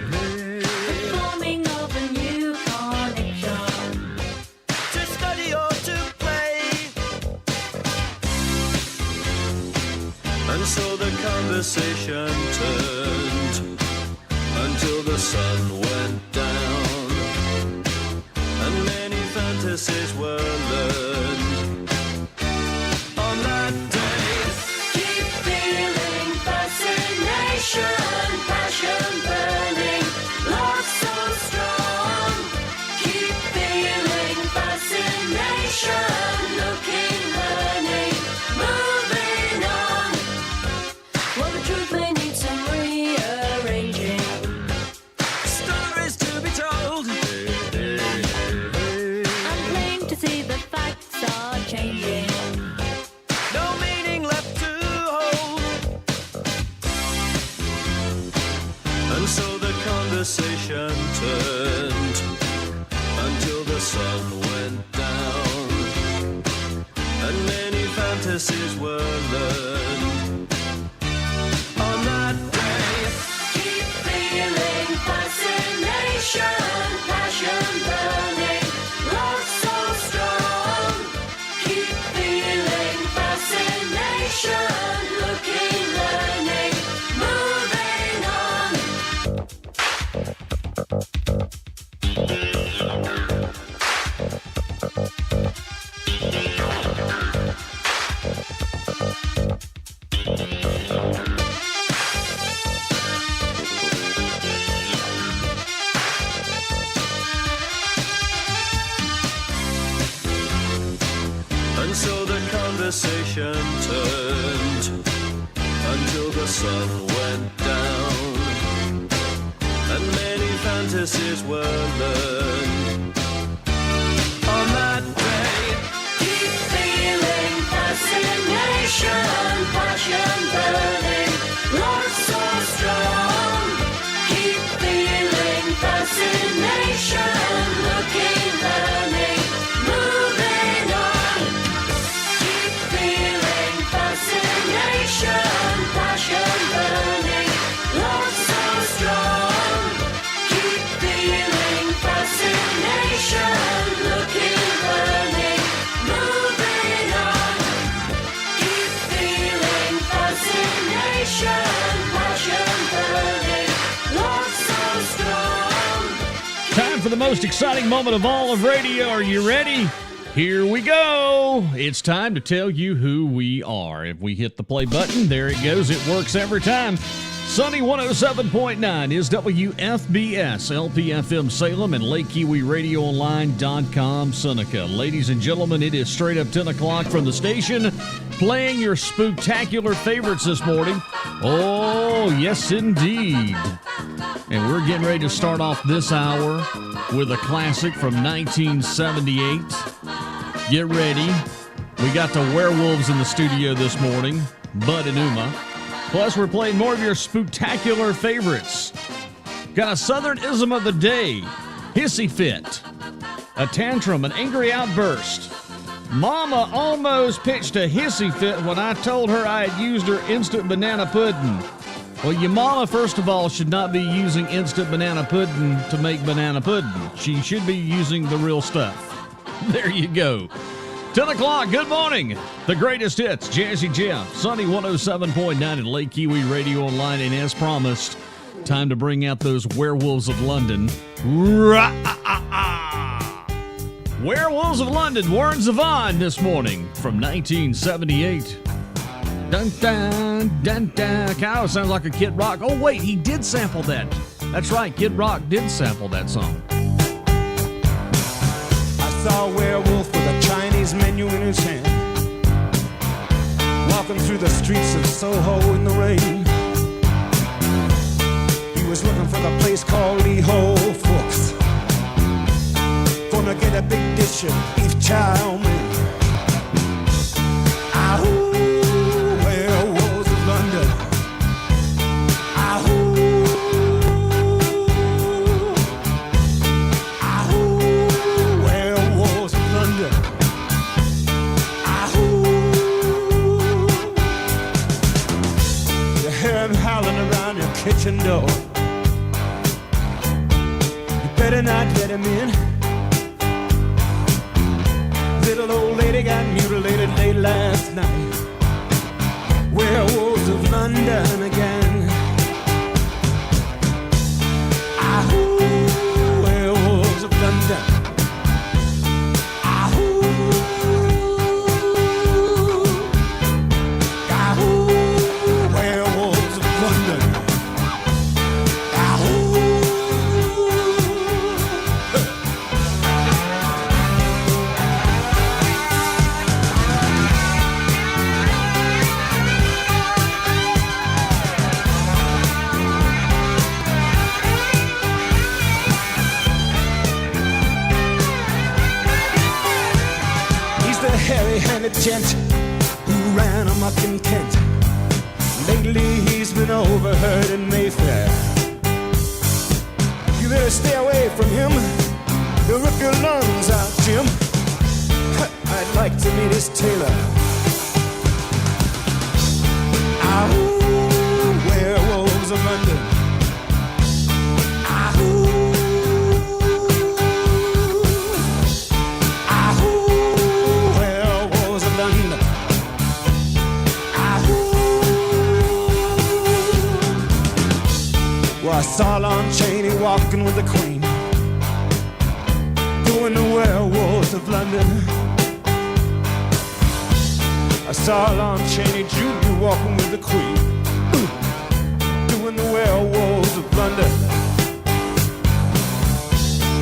the forming of a new connection. to study or to play. And so the conversation turned until the sun went down, and many fantasies were learned on that day. Keep feeling fascination, passion burning, love so strong. Keep feeling fascination, looking, learning, moving on. Well, the truth may need some rearranging. Stories to be told. I'm plain to see the facts are changing. No meaning left to hold. And so the conversation turned until the sun went down, and many fantasies were learned on that day. Keep feeling fascination, passion burning, love so strong. Keep feeling fascination, looking, conversation turned until the sun went down, and many fantasies were learned. On that day, Keep feeling fascination, passion burning, love so strong. Keep feeling fascination, looking, learning, moving on. Keep feeling fascination, passion burning, love so strong. Keep feeling fascination, looking, learning, moving on. Keep feeling fascination, passion burning, love so strong. Time for the most exciting moment of all of radio. Are you ready? Here we go. It's time to tell you who we are. If we hit the play button, there it goes. It works every time. Sunny 107.9 is WFBS, LPFM Salem, and LakeKiwiRadioOnline.com Seneca. Ladies and gentlemen, it is straight up 10 o'clock from the station, playing your spooktacular favorites this morning. Oh, yes, indeed. And we're getting ready to start off this hour with a classic from 1978. Get ready. We got the werewolves in the studio this morning, Bud and Uma. Plus, we're playing more of your spooktacular favorites. Got a Southern ism of the day, hissy fit, a tantrum, an angry outburst. Mama almost pitched a hissy fit when I told her I had used her instant banana pudding. Well, your mama, first of all, should not be using instant banana pudding to make banana pudding. She should be using the real stuff. There you go. 10 o'clock, good morning. The greatest hits, Jazzy Jeff, Sunny 107.9 at Lake Kiwi Radio Online. And as promised, time to bring out those werewolves of London. Werewolves of London, Warren Zevon this morning from 1978. Dun dun dun dun. Kind of sounds like a Kid Rock. Oh wait, he did sample that. That's right, Kid Rock did sample that song. I saw a werewolf with a Chinese menu in his hand, walking through the streets of Soho in the rain. He was looking for the place called Lee Ho Fooks, gonna get a big dish of beef chow mein. Ahoo, werewolves of London. Ahoo. Kitchen door. You better not let him in. Little old lady got mutilated late last night. Werewolves of London again. Ahoo, werewolves of London. Ahoo, ahoo, werewolves of London. Hairy-handed gent who ran amok in Kent. Lately he's been overheard in Mayfair. You better stay away from him. He'll rip your lungs out, Jim. I'd like to meet his tailor. Ahoo, werewolves of London. I saw Lon Chaney walking with the Queen, doing the werewolves of London. I saw Lon Chaney Jr. walking with the Queen, doing the werewolves of London.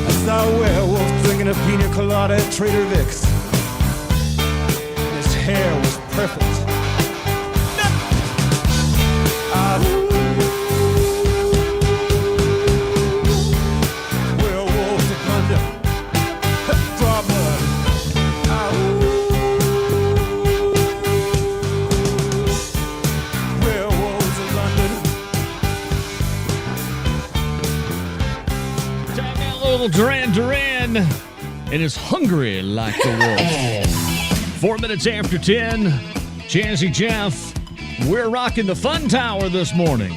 I saw a werewolf drinking a pina colada at Trader Vic's, and his hair was Perfect. Werewolves of London. Drama. Werewolves of London. Time now, little Duran Duran, and is hungry like the wolf. 4 minutes after 10, Jazzy Jeff. We're rocking the Fun Tower this morning.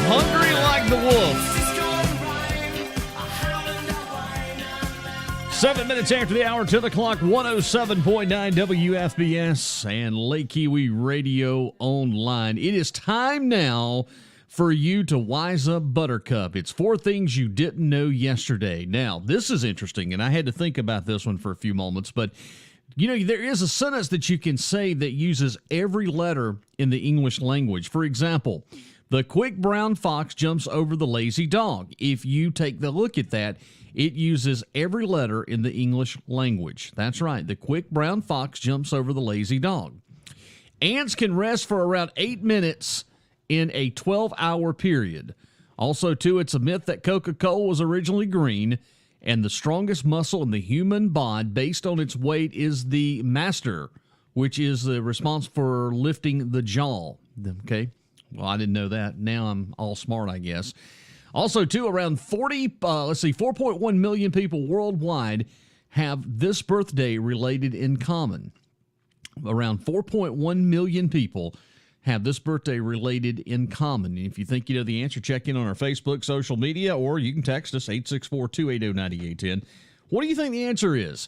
Hungry like the wolf. 7 minutes after the hour, 10 o'clock, 107.9 WFBS and Lake Kiwi Radio Online. It is time now for you to wise up, Buttercup. It's 4 things you didn't know yesterday. Now, this is interesting, and I had to think about this one for a few moments, but you know, there is a sentence that you can say that uses every letter in the English language. For example, the quick brown fox jumps over the lazy dog. If you take the look at that, it uses every letter in the English language. That's right. The quick brown fox jumps over the lazy dog. Ants can rest for around 8 minutes in a 12-hour period. Also, too, it's a myth that Coca-Cola was originally green, and the strongest muscle in the human body based on its weight is the masseter, which is the response for lifting the jaw. Okay? Well, I didn't know that. Now I'm all smart, I guess. Also, too, around 4.1 million people worldwide have this birthday related in common. Around 4.1 million people have this birthday related in common. And if you think you know the answer, check in on our Facebook, social media, or you can text us 864-280-9810. What do you think the answer is?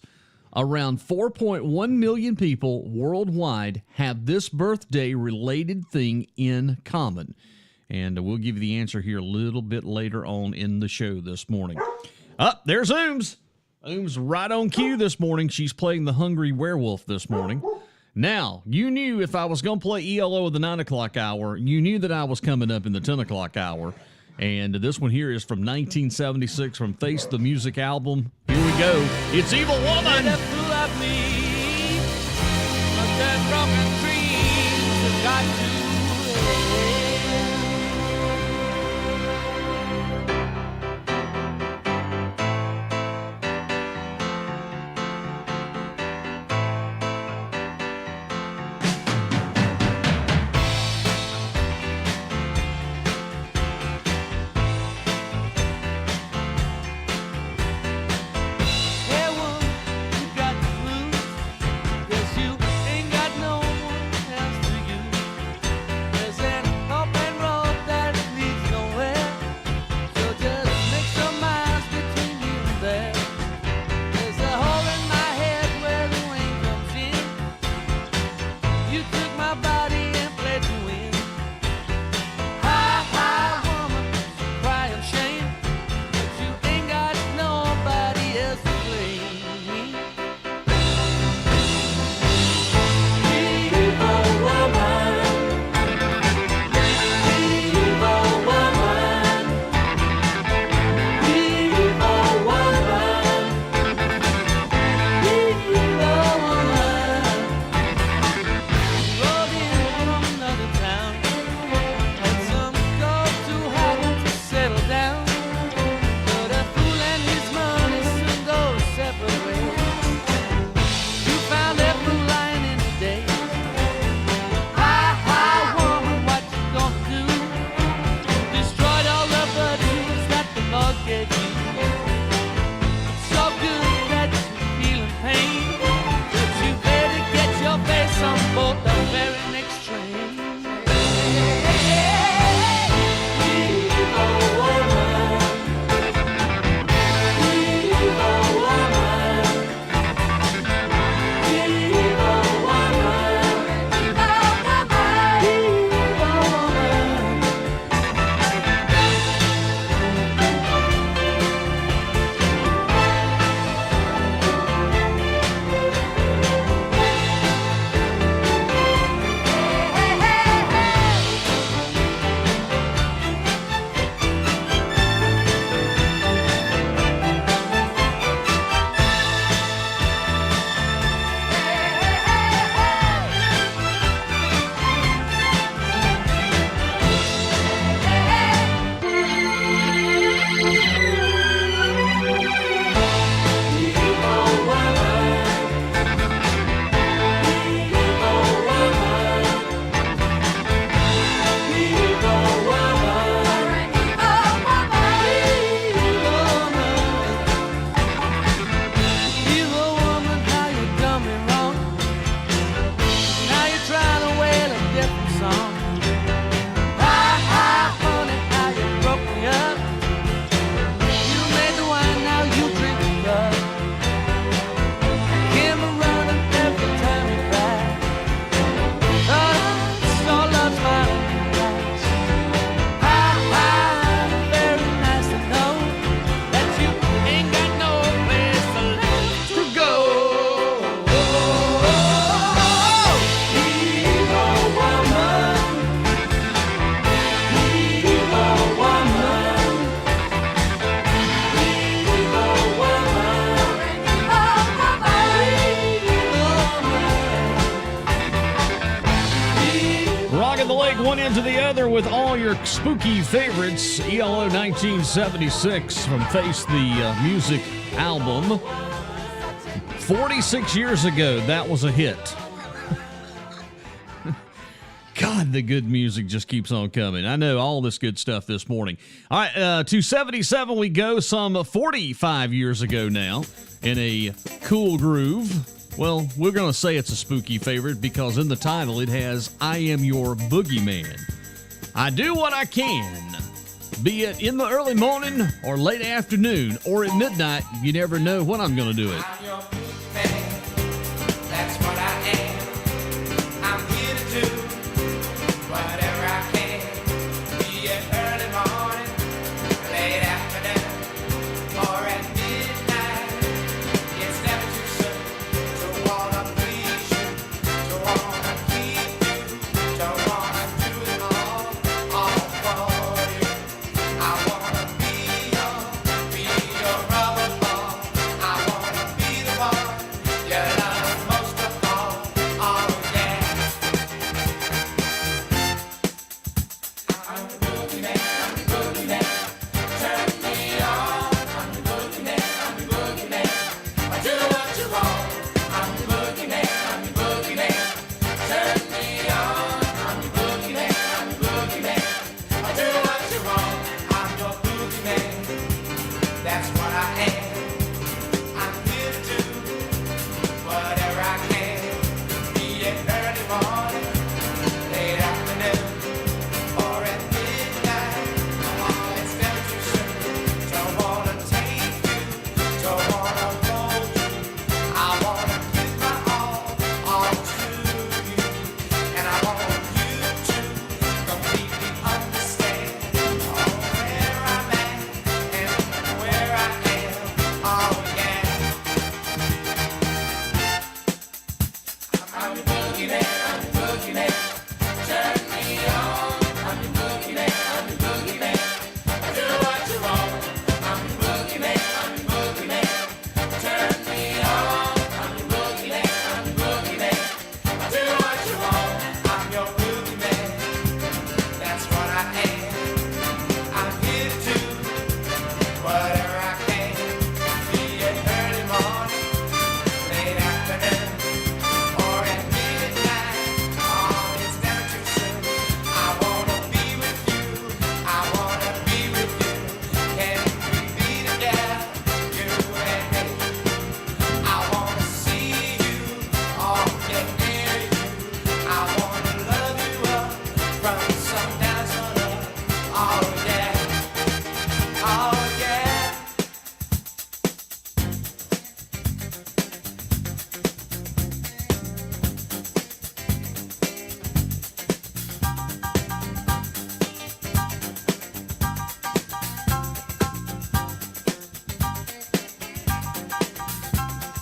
Around 4.1 million people worldwide have this birthday-related thing in common. And we'll give you the answer here a little bit later on in the show this morning. There's Ooms. Ooms right on cue this morning. She's playing the Hungry Werewolf this morning. Now, you knew if I was going to play ELO at the 9 o'clock hour, you knew that I was coming up in the 10 o'clock hour. And this one here is from 1976 from Face the Music album. Here we go. It's Evil Woman. One into the other with all your spooky favorites. ELO 1976 from Face the Music album. 46 years ago, that was a hit. God, the good music just keeps on coming. I know all this good stuff this morning. All right, to 77 we go, some 45 years ago now, in a cool groove. Well, we're going to say it's a spooky favorite because in the title it has, I Am Your Boogeyman. I do what I can, Be it in the early morning or late afternoon or at midnight, you never know when I'm going to do it. I'm your man. That's what I am. I'm here to do whatever I can. Be it early morning, late afternoon, or at midnight. It's never too soon to wanna please you, to wanna keep you, to wanna do it all for you. I wanna be your rubber ball. I wanna be the one you love most of all. Oh yeah. I'm the boogeyman. I'm the boogeyman. Turn me on. I'm the boogeyman. I'm the boogeyman. I do what you want. I'm the boogeyman. I'm the boogeyman. Turn me on. I'm the boogeyman. I'm the boogeyman. I do what you want. I'm your boogeyman. That's what I am. I'm here to do whatever I can. Be it early morning, late afternoon, or at midnight. Oh, it's never too soon. Don't wanna take you, don't wanna hold you. I wanna give my all to you, and I want you to completely understand where I'm at and where I am. Oh yeah. I'm the boogeyman. I'm the boogeyman. Turn me on. I'm the boogeyman. I'm the boogeyman. I do what you want. I'm the boogeyman. I'm the boogeyman. Turn me on. I'm the boogeyman. I'm the boogeyman. I do what you want. I'm your boogeyman. That's what I am. I'm here to do whatever I can. Be it early morning, late afternoon, or at midnight. Oh, it's never too soon. I wanna be with you. I wanna be with you. Can we be together, you and me? I wanna see you, oh, get near you. I wanna love you up from sundown sun up. Oh yeah, oh yeah.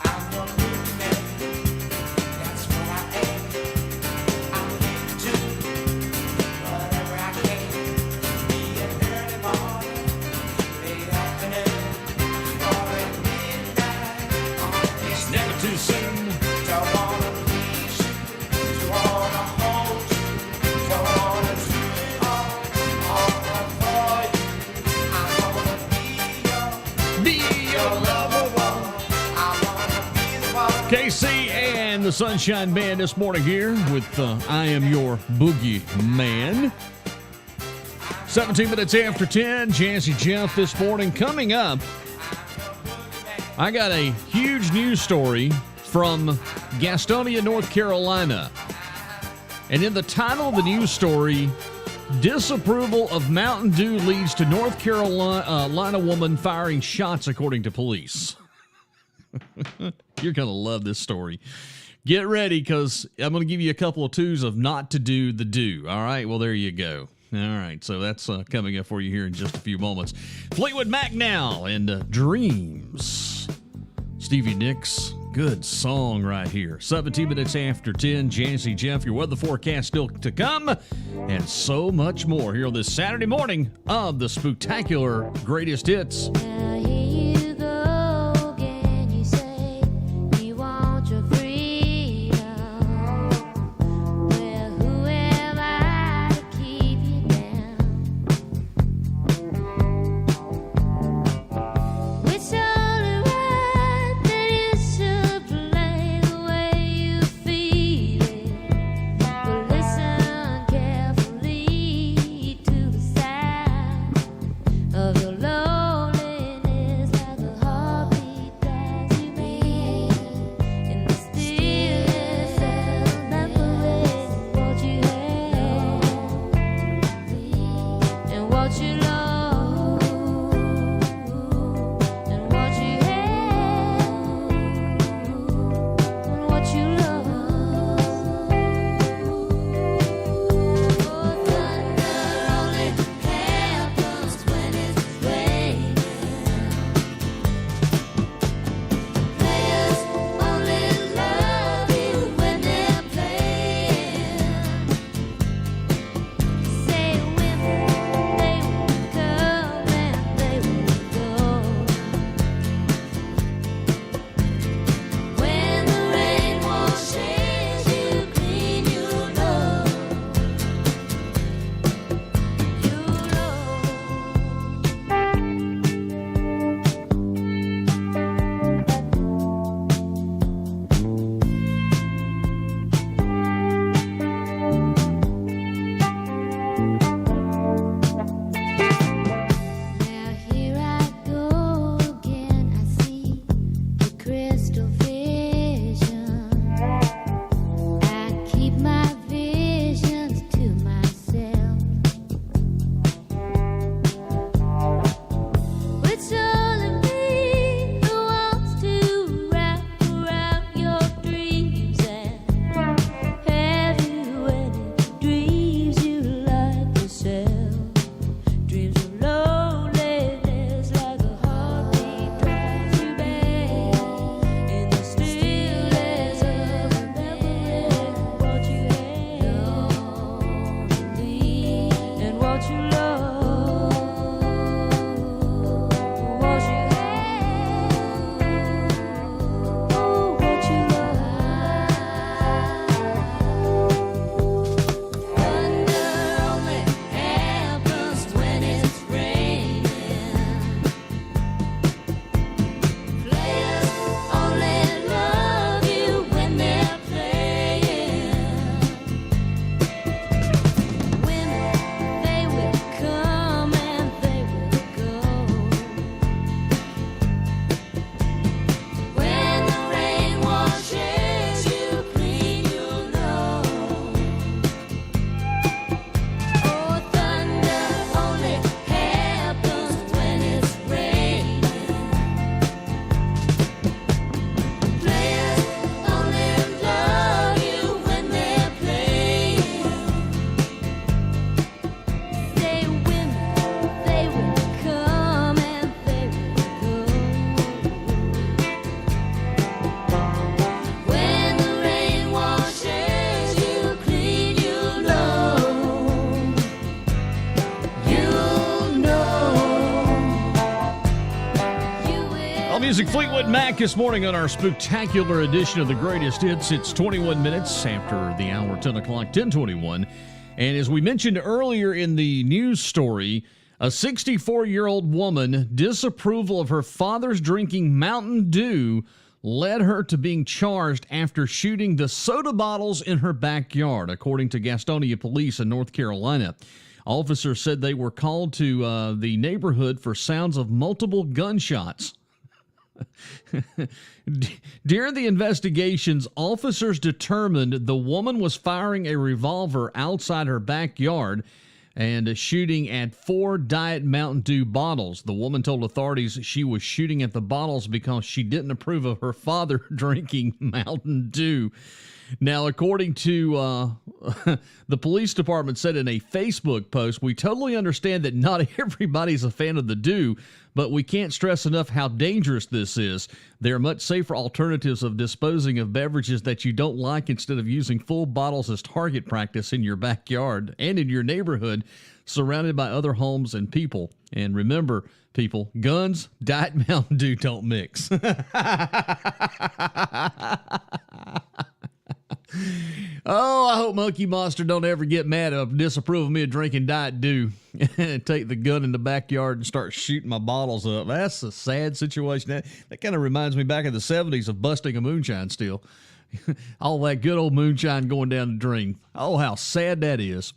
I'm your boogeyman. That's what I am. I'm here to do whatever I can. Be it early morning, late afternoon, or at midnight. Oh, it's never too soon. Don't wanna please you, don't wanna hold you, don't wanna do it all for you. I wanna be your lover one. I wanna be the one. KC and the Sunshine Band this morning here with I Am Your Boogie Man. 17 minutes after 10, Jazzy Jeff this morning. Coming up, I got a huge news story from Gastonia, North Carolina. And in the title of the news story, disapproval of Mountain Dew leads to North Carolina woman firing shots, according to police. You're going to love this story. Get ready, because I'm going to give you a couple of twos of not to do the do. All right? Well, there you go. All right, so that's coming up for you here in just a few moments. Fleetwood Mac now and Dreams. Stevie Nicks, good song right here. 17 minutes after 10, Jazzy Jeff, your weather forecast still to come, and so much more here on this Saturday morning of the Spooktacular Greatest Hits. Now here you go again. You say you want your freedom. Well, who am I to keep you down? It's only right that you should play the way you feel it. But listen carefully to the sound of your loneliness. what you love, what you have, what you love. Thunder only happens when it's raining. Players only love you when they're playing. Women, they will come and they will go. When the rain washes you clean, you'll know. Oh, thunder only happens when it's raining. Players only love you when they're playing. Say women, they will come and they will go. When the rain washes you clean, you'll know. You'll know. You will. All music, Fleetwood Mac this morning on our spectacular edition of the Greatest Hits. It's 21 minutes after the hour, 10 o'clock, 10:21. And as we mentioned earlier in the news story, a 64-year-old woman, disapproval of her father's drinking Mountain Dew led her to being charged after shooting the soda bottles in her backyard, according to Gastonia Police in North Carolina. Officers said they were called to the neighborhood for sounds of multiple gunshots. During the investigations, officers determined the woman was firing a revolver outside her backyard and shooting at 4 Diet Mountain Dew bottles. The woman told authorities she was shooting at the bottles because she didn't approve of her father drinking Mountain Dew. Now, according to the police department said in a Facebook post, we totally understand that not everybody's a fan of the Dew, but we can't stress enough how dangerous this is. There are much safer alternatives of disposing of beverages that you don't like instead of using full bottles as target practice in your backyard and in your neighborhood, surrounded by other homes and people. And remember, people, guns, Diet Mountain Dew don't mix. Oh, I hope Monkey Monster don't ever get mad or disapprove of me of drinking Diet Dew and take the gun in the backyard and start shooting my bottles up. That's a sad situation. That kind of reminds me back in the 70s of busting a moonshine still. All that good old moonshine going down the drain. Oh, how sad that is.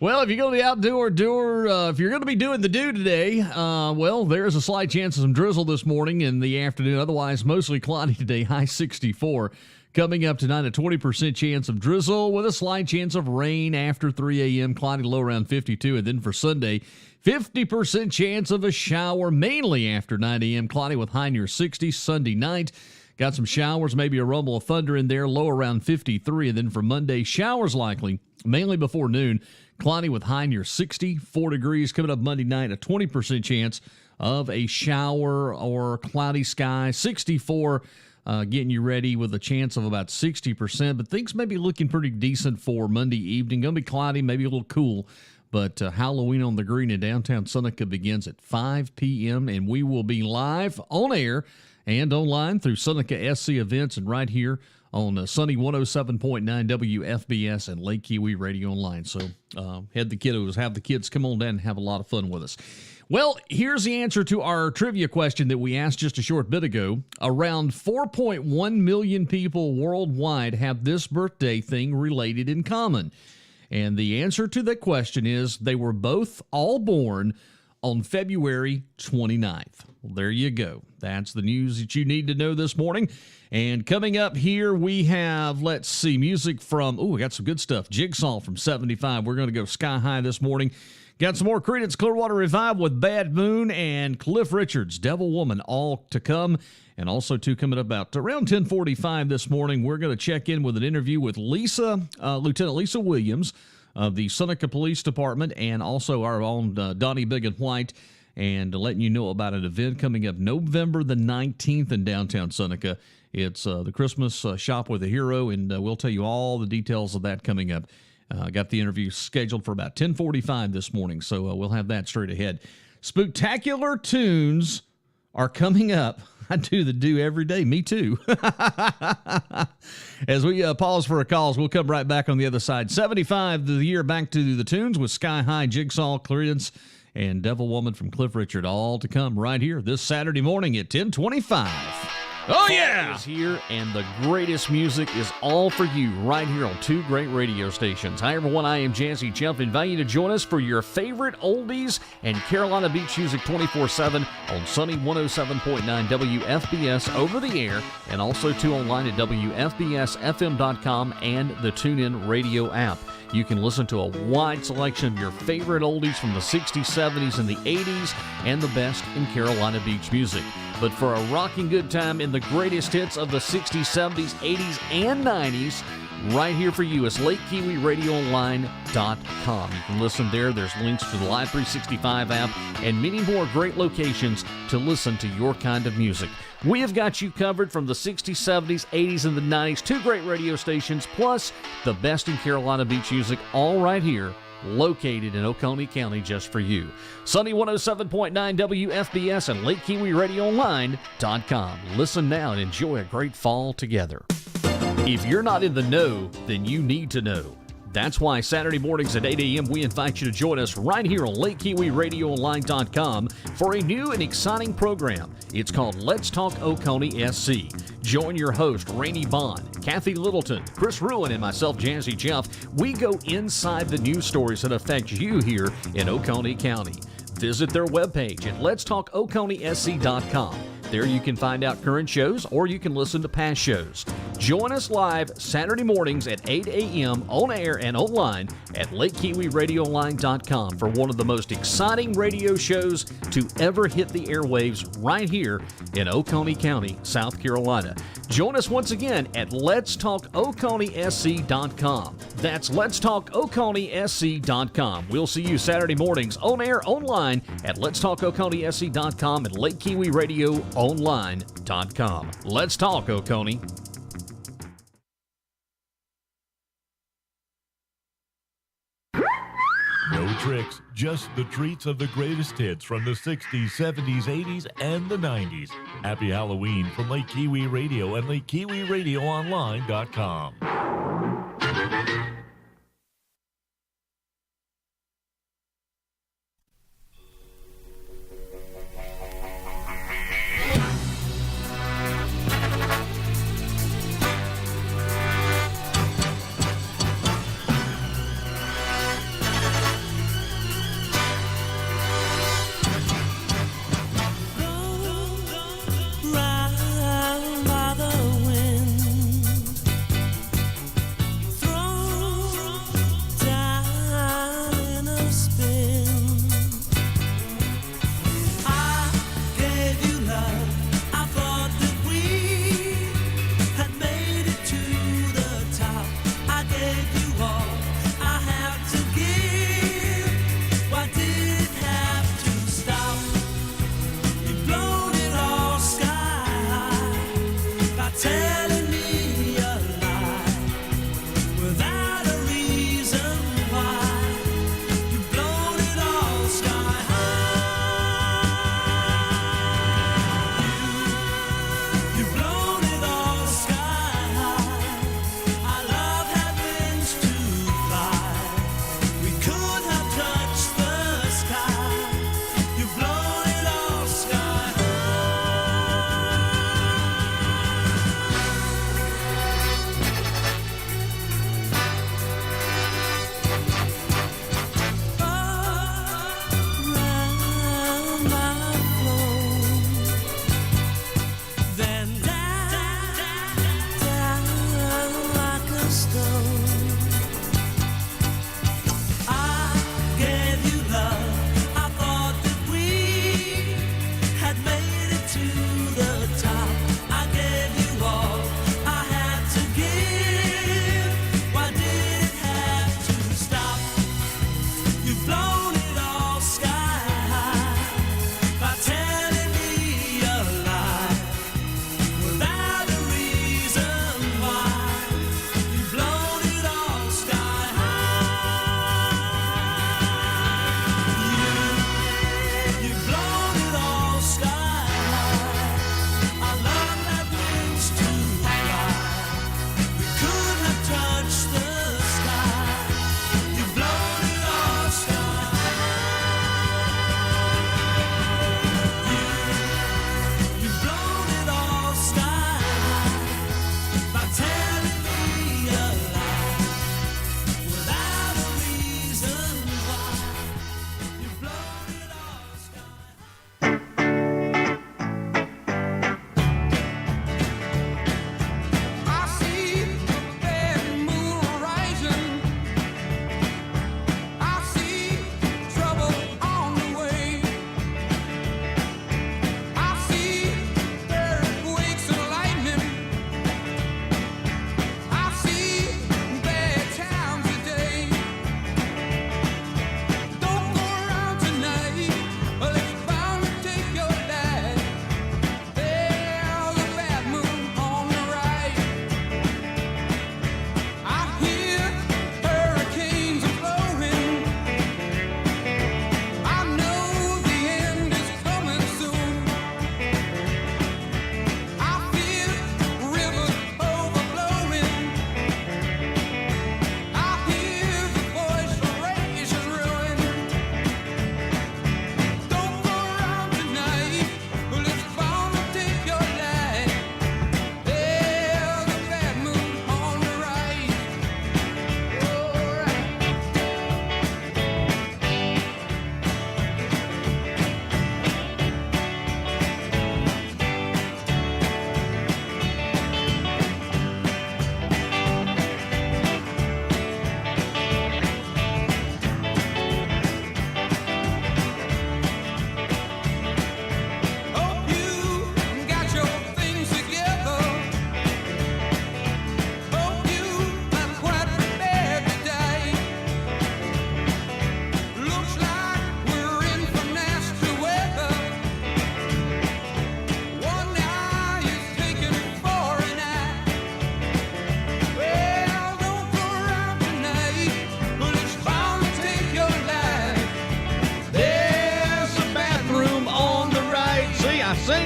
Well, if you're going to be outdoor doer, if you're going to be doing the Dew today, well, there's a slight chance of some drizzle this morning in the afternoon. Otherwise, mostly cloudy today, high 64. Coming up tonight, a 20% chance of drizzle with a slight chance of rain after 3 a.m., cloudy low around 52. And then for Sunday, 50% chance of a shower, mainly after 9 a.m., cloudy with high near 60. Sunday night, got some showers, maybe a rumble of thunder in there, low around 53. And then for Monday, showers likely, mainly before noon, cloudy with high near 64 degrees. Coming up Monday night, a 20% chance of a shower or cloudy sky, 64. Getting you ready with a chance of about 60%, but things may be looking pretty decent for Monday evening. Going to be cloudy, maybe a little cool, but Halloween on the Green in downtown Seneca begins at 5 p.m., and we will be live on air and online through Seneca SC Events and right here on Sunny 107.9 WFBS and Lake Kiwi Radio Online. So have the kids come on down and have a lot of fun with us. Well, here's the answer to our trivia question that we asked just a short bit ago. Around 4.1 million people worldwide have this birthday thing related in common. And the answer to that question is they were both all born on February 29th. Well, there you go. That's the news that you need to know this morning. And coming up here, we have, let's see, music from, we got some good stuff. Jigsaw from 75. We're going to go sky high this morning. Got some more Creedence Clearwater Revival with Bad Moon and Cliff Richard's Devil Woman, all to come. And also, too, coming about around 10:45 this morning, we're going to check in with an interview with Lieutenant Lisa Williams of the Seneca Police Department, and also our own Donnie Big and White, and letting you know about an event coming up November the 19th in downtown Seneca. It's the Christmas Shop with a Hero, and we'll tell you all the details of that coming up Got the interview scheduled for about 10:45 this morning, so we'll have that straight ahead. Spooktacular tunes are coming up. I do every day. Me too. As we pause for a calls, we'll come right back on the other side. 75 the year back to the tunes with Sky High, Jigsaw, Clearance, and Devil Woman from Cliff Richard, all to come right here this Saturday morning at 10:25. Oh, yeah! Is here, and the greatest music is all for you right here on two great radio stations. Hi, everyone. I am Jazzy Jeff. Invite you to join us for your favorite oldies and Carolina Beach music 24/7 on Sunny 107.9 WFBS over the air, and also too online at WFBSFM.com and the TuneIn radio app. You can listen to a wide selection of your favorite oldies from the 60s, 70s, and the 80s, and the best in Carolina Beach music. But for a rocking good time in the greatest hits of the 60s, 70s, 80s, and 90s, right here for you is LakeKiwiRadioOnline.com. You can listen there. There's links to the Live 365 app and many more great locations to listen to your kind of music. We have got you covered from the 60s, 70s, 80s, and the 90s. Two great radio stations, plus the best in Carolina Beach music, all right here, located in Oconee County just for you. Sunny 107.9 WFBS and LakeKiwiRadioOnline.com. Listen now and enjoy a great fall together. If you're not in the know, then you need to know. That's why Saturday mornings at 8 a.m. we invite you to join us right here on LakeKiwiRadioOnline.com for a new and exciting program. It's called Let's Talk Oconee SC. Join your host, Rainey Bond, Kathy Littleton, Chris Ruin, and myself, Jazzy Jeff. We go inside the news stories that affect you here in Oconee County. Visit their webpage at letstalkoconeesc.com. There you can find out current shows, or you can listen to past shows. Join us live Saturday mornings at 8 a.m. on air and online at LakeKiwiRadioOnline.com for one of the most exciting radio shows to ever hit the airwaves right here in Oconee County, South Carolina. Join us once again at letstalkoconeesc.com. That's letstalkoconeesc.com. We'll see you Saturday mornings on air, online at letstalkoconeesc.com and LakeKiwiRadioOnline.com. Let's talk, Oconee. No tricks, just the treats of the greatest hits from the 60s, 70s, 80s, and the 90s. Happy Halloween from Lake Kiwi Radio and LakeKiwiRadioOnline.com. Round by the wind,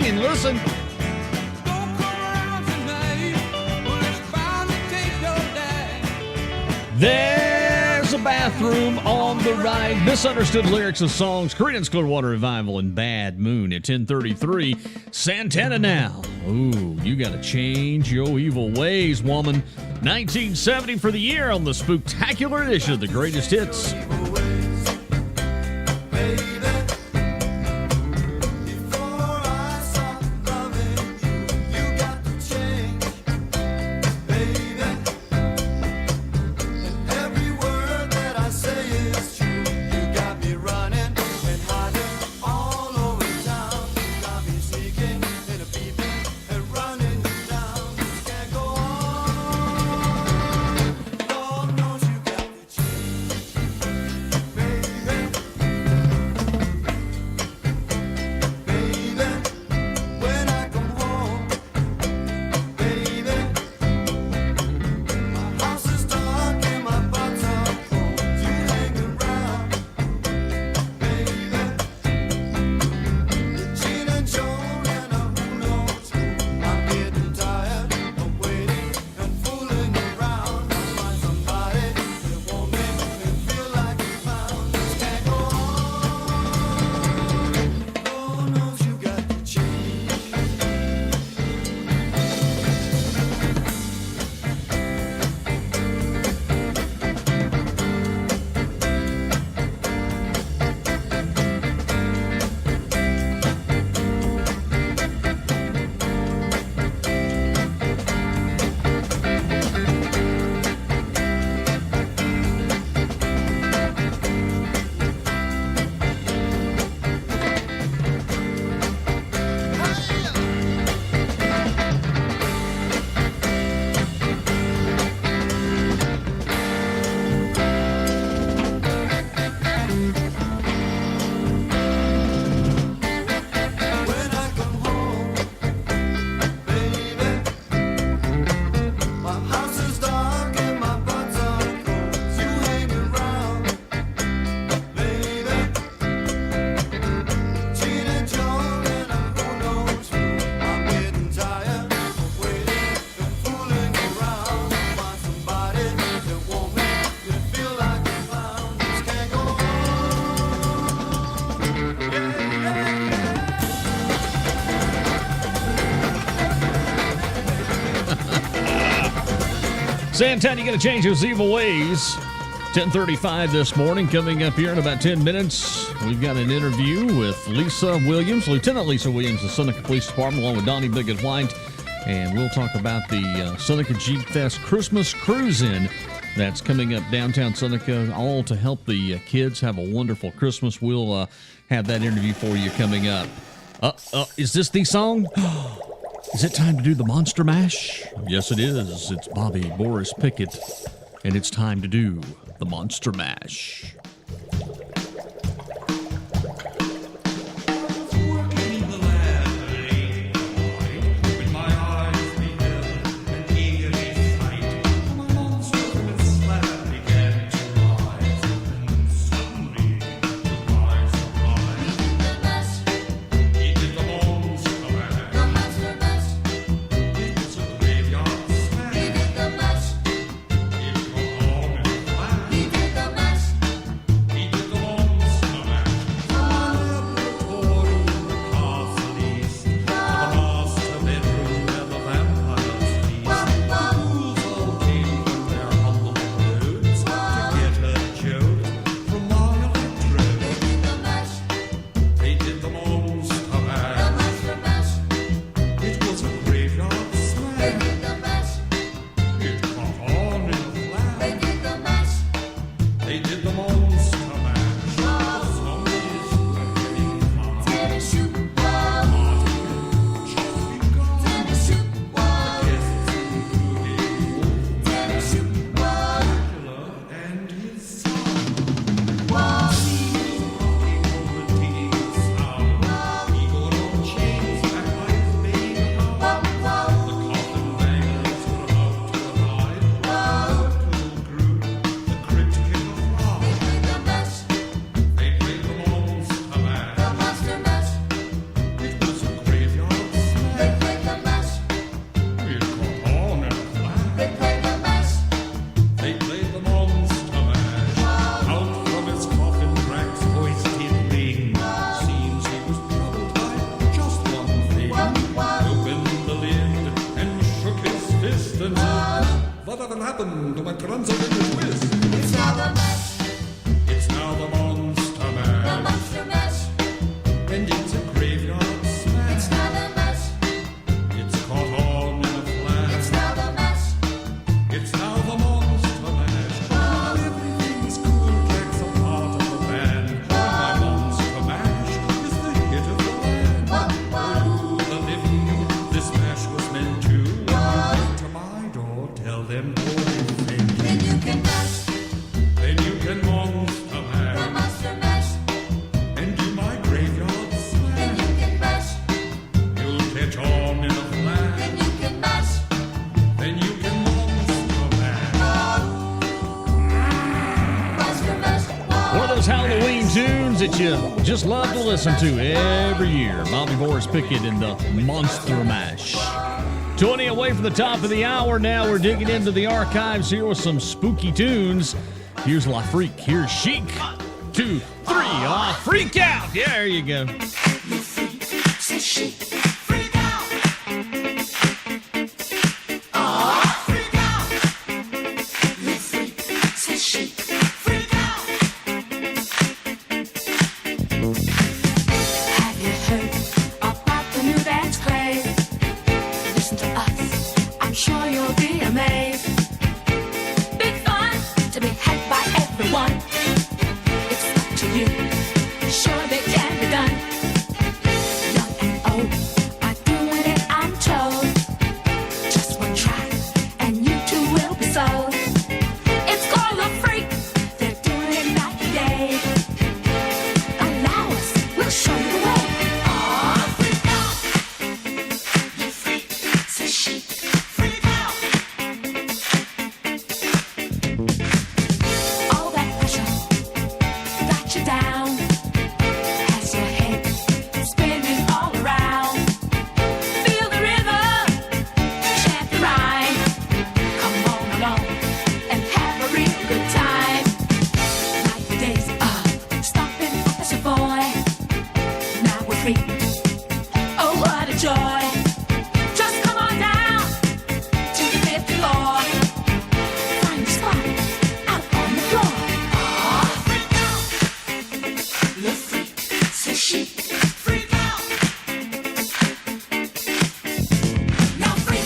and listen. There's a bathroom on the right. Misunderstood lyrics of songs. Creedence Clearwater Revival and Bad Moon at 10:33. Santana now. Ooh, you got to change your evil ways, woman. 1970 for the year on the Spooktacular edition of the Greatest Hits. Santana, you got to change those evil ways. 10:35 this morning. Coming up here in about 10 minutes, we've got an interview with Lisa Williams, Lieutenant Lisa Williams, the Seneca Police Department, along with Donnie Biggett White. And we'll talk about the Seneca Jeep Fest Christmas Cruise-In that's coming up downtown Seneca, all to help the kids have a wonderful Christmas. We'll have that interview for you coming up. Is this the song? Is it time to do the Monster Mash? Yes, it is. It's Bobby Boris Pickett, and it's time to do the Monster Mash. those Halloween tunes that you just love to listen to every year. Bobby Boris Pickett and the Monster Mash. 20 away from the top of the hour. Now we're digging into the archives here with some spooky tunes. Here's La Freak. Here's Chic. 2, 3. Ah, freak out. Yeah, there you go. Say chic, freak out. Oh, freak out. You freak, say chic, freak out. Have you heard about the new dance craze? Listen to us, I'm sure you'll be amazed. Big fun to be had by everyone. It's up to you, sure they can be done. Young and old are doing it, I'm told. Just one try, and you too will be sold. It's called a freak, they're doing it night and day. Allow us, we'll show you the way. Oh, freak out. You freak, say chic, freak out. All that pressure got you down. Has your head spinning all around. Feel the rhythm, chant the rhyme. Come on along and have a real good time. Like the days of stomping as a boy. Now we're free. Oh, what a joy. Just come on down to the 5th floor. Find a spot out on the floor. Oh, freak out. Le freak, say chic, freak out. Now freak.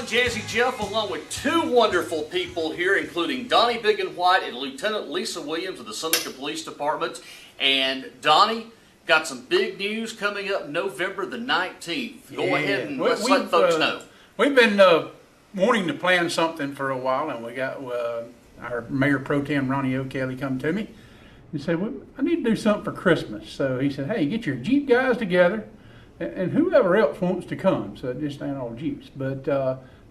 Jazzy Jeff, along with two wonderful people here, including Donnie Big and White and Lieutenant Lisa Williams of the Seneca Police Department. And Donnie, got some big news coming up November the 19th. Go ahead and let's let folks know. We've been wanting to plan something for a while, and we got our Mayor Pro Tem, Ronnie O'Kelly, come to me and said, well, I need to do something for Christmas. So he said, hey, get your Jeep guys together and whoever else wants to come. So it just ain't all Jeeps. But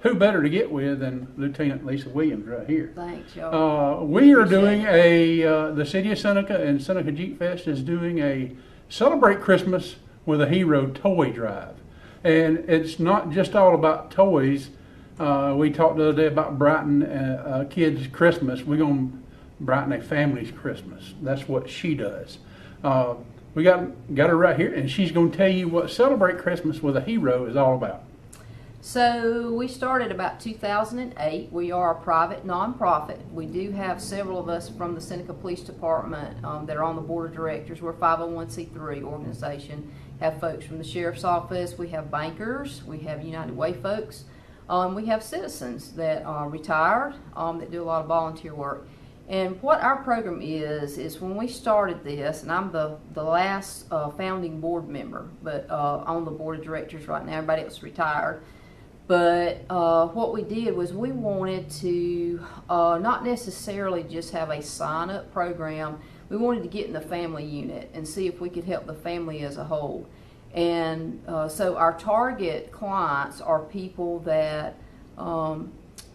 who better to get with than Lieutenant Lisa Williams right here. Thanks, y'all. We are doing the City of Seneca and Seneca Jeep Fest is doing a Celebrate Christmas with a Hero toy drive. And it's not just all about toys. We talked the other day about brighten a kid's Christmas. We're going to brighten a family's Christmas. That's what she does. We got her right here, and she's going to tell you what Celebrate Christmas with a Hero is all about. So we started about 2008. We are a private nonprofit. We do have several of us from the Seneca Police Department that are on the board of directors. We're a 501c3 organization. Have folks from the Sheriff's Office. We have bankers. We have United Way folks. We have citizens that are retired that do a lot of volunteer work. And what our program is when we started this, and I'm the last founding board member, but on the board of directors right now, everybody else is retired. But what we did was we wanted to not necessarily just have a sign-up program. We wanted to get in the family unit and see if we could help the family as a whole. And so our target clients are people that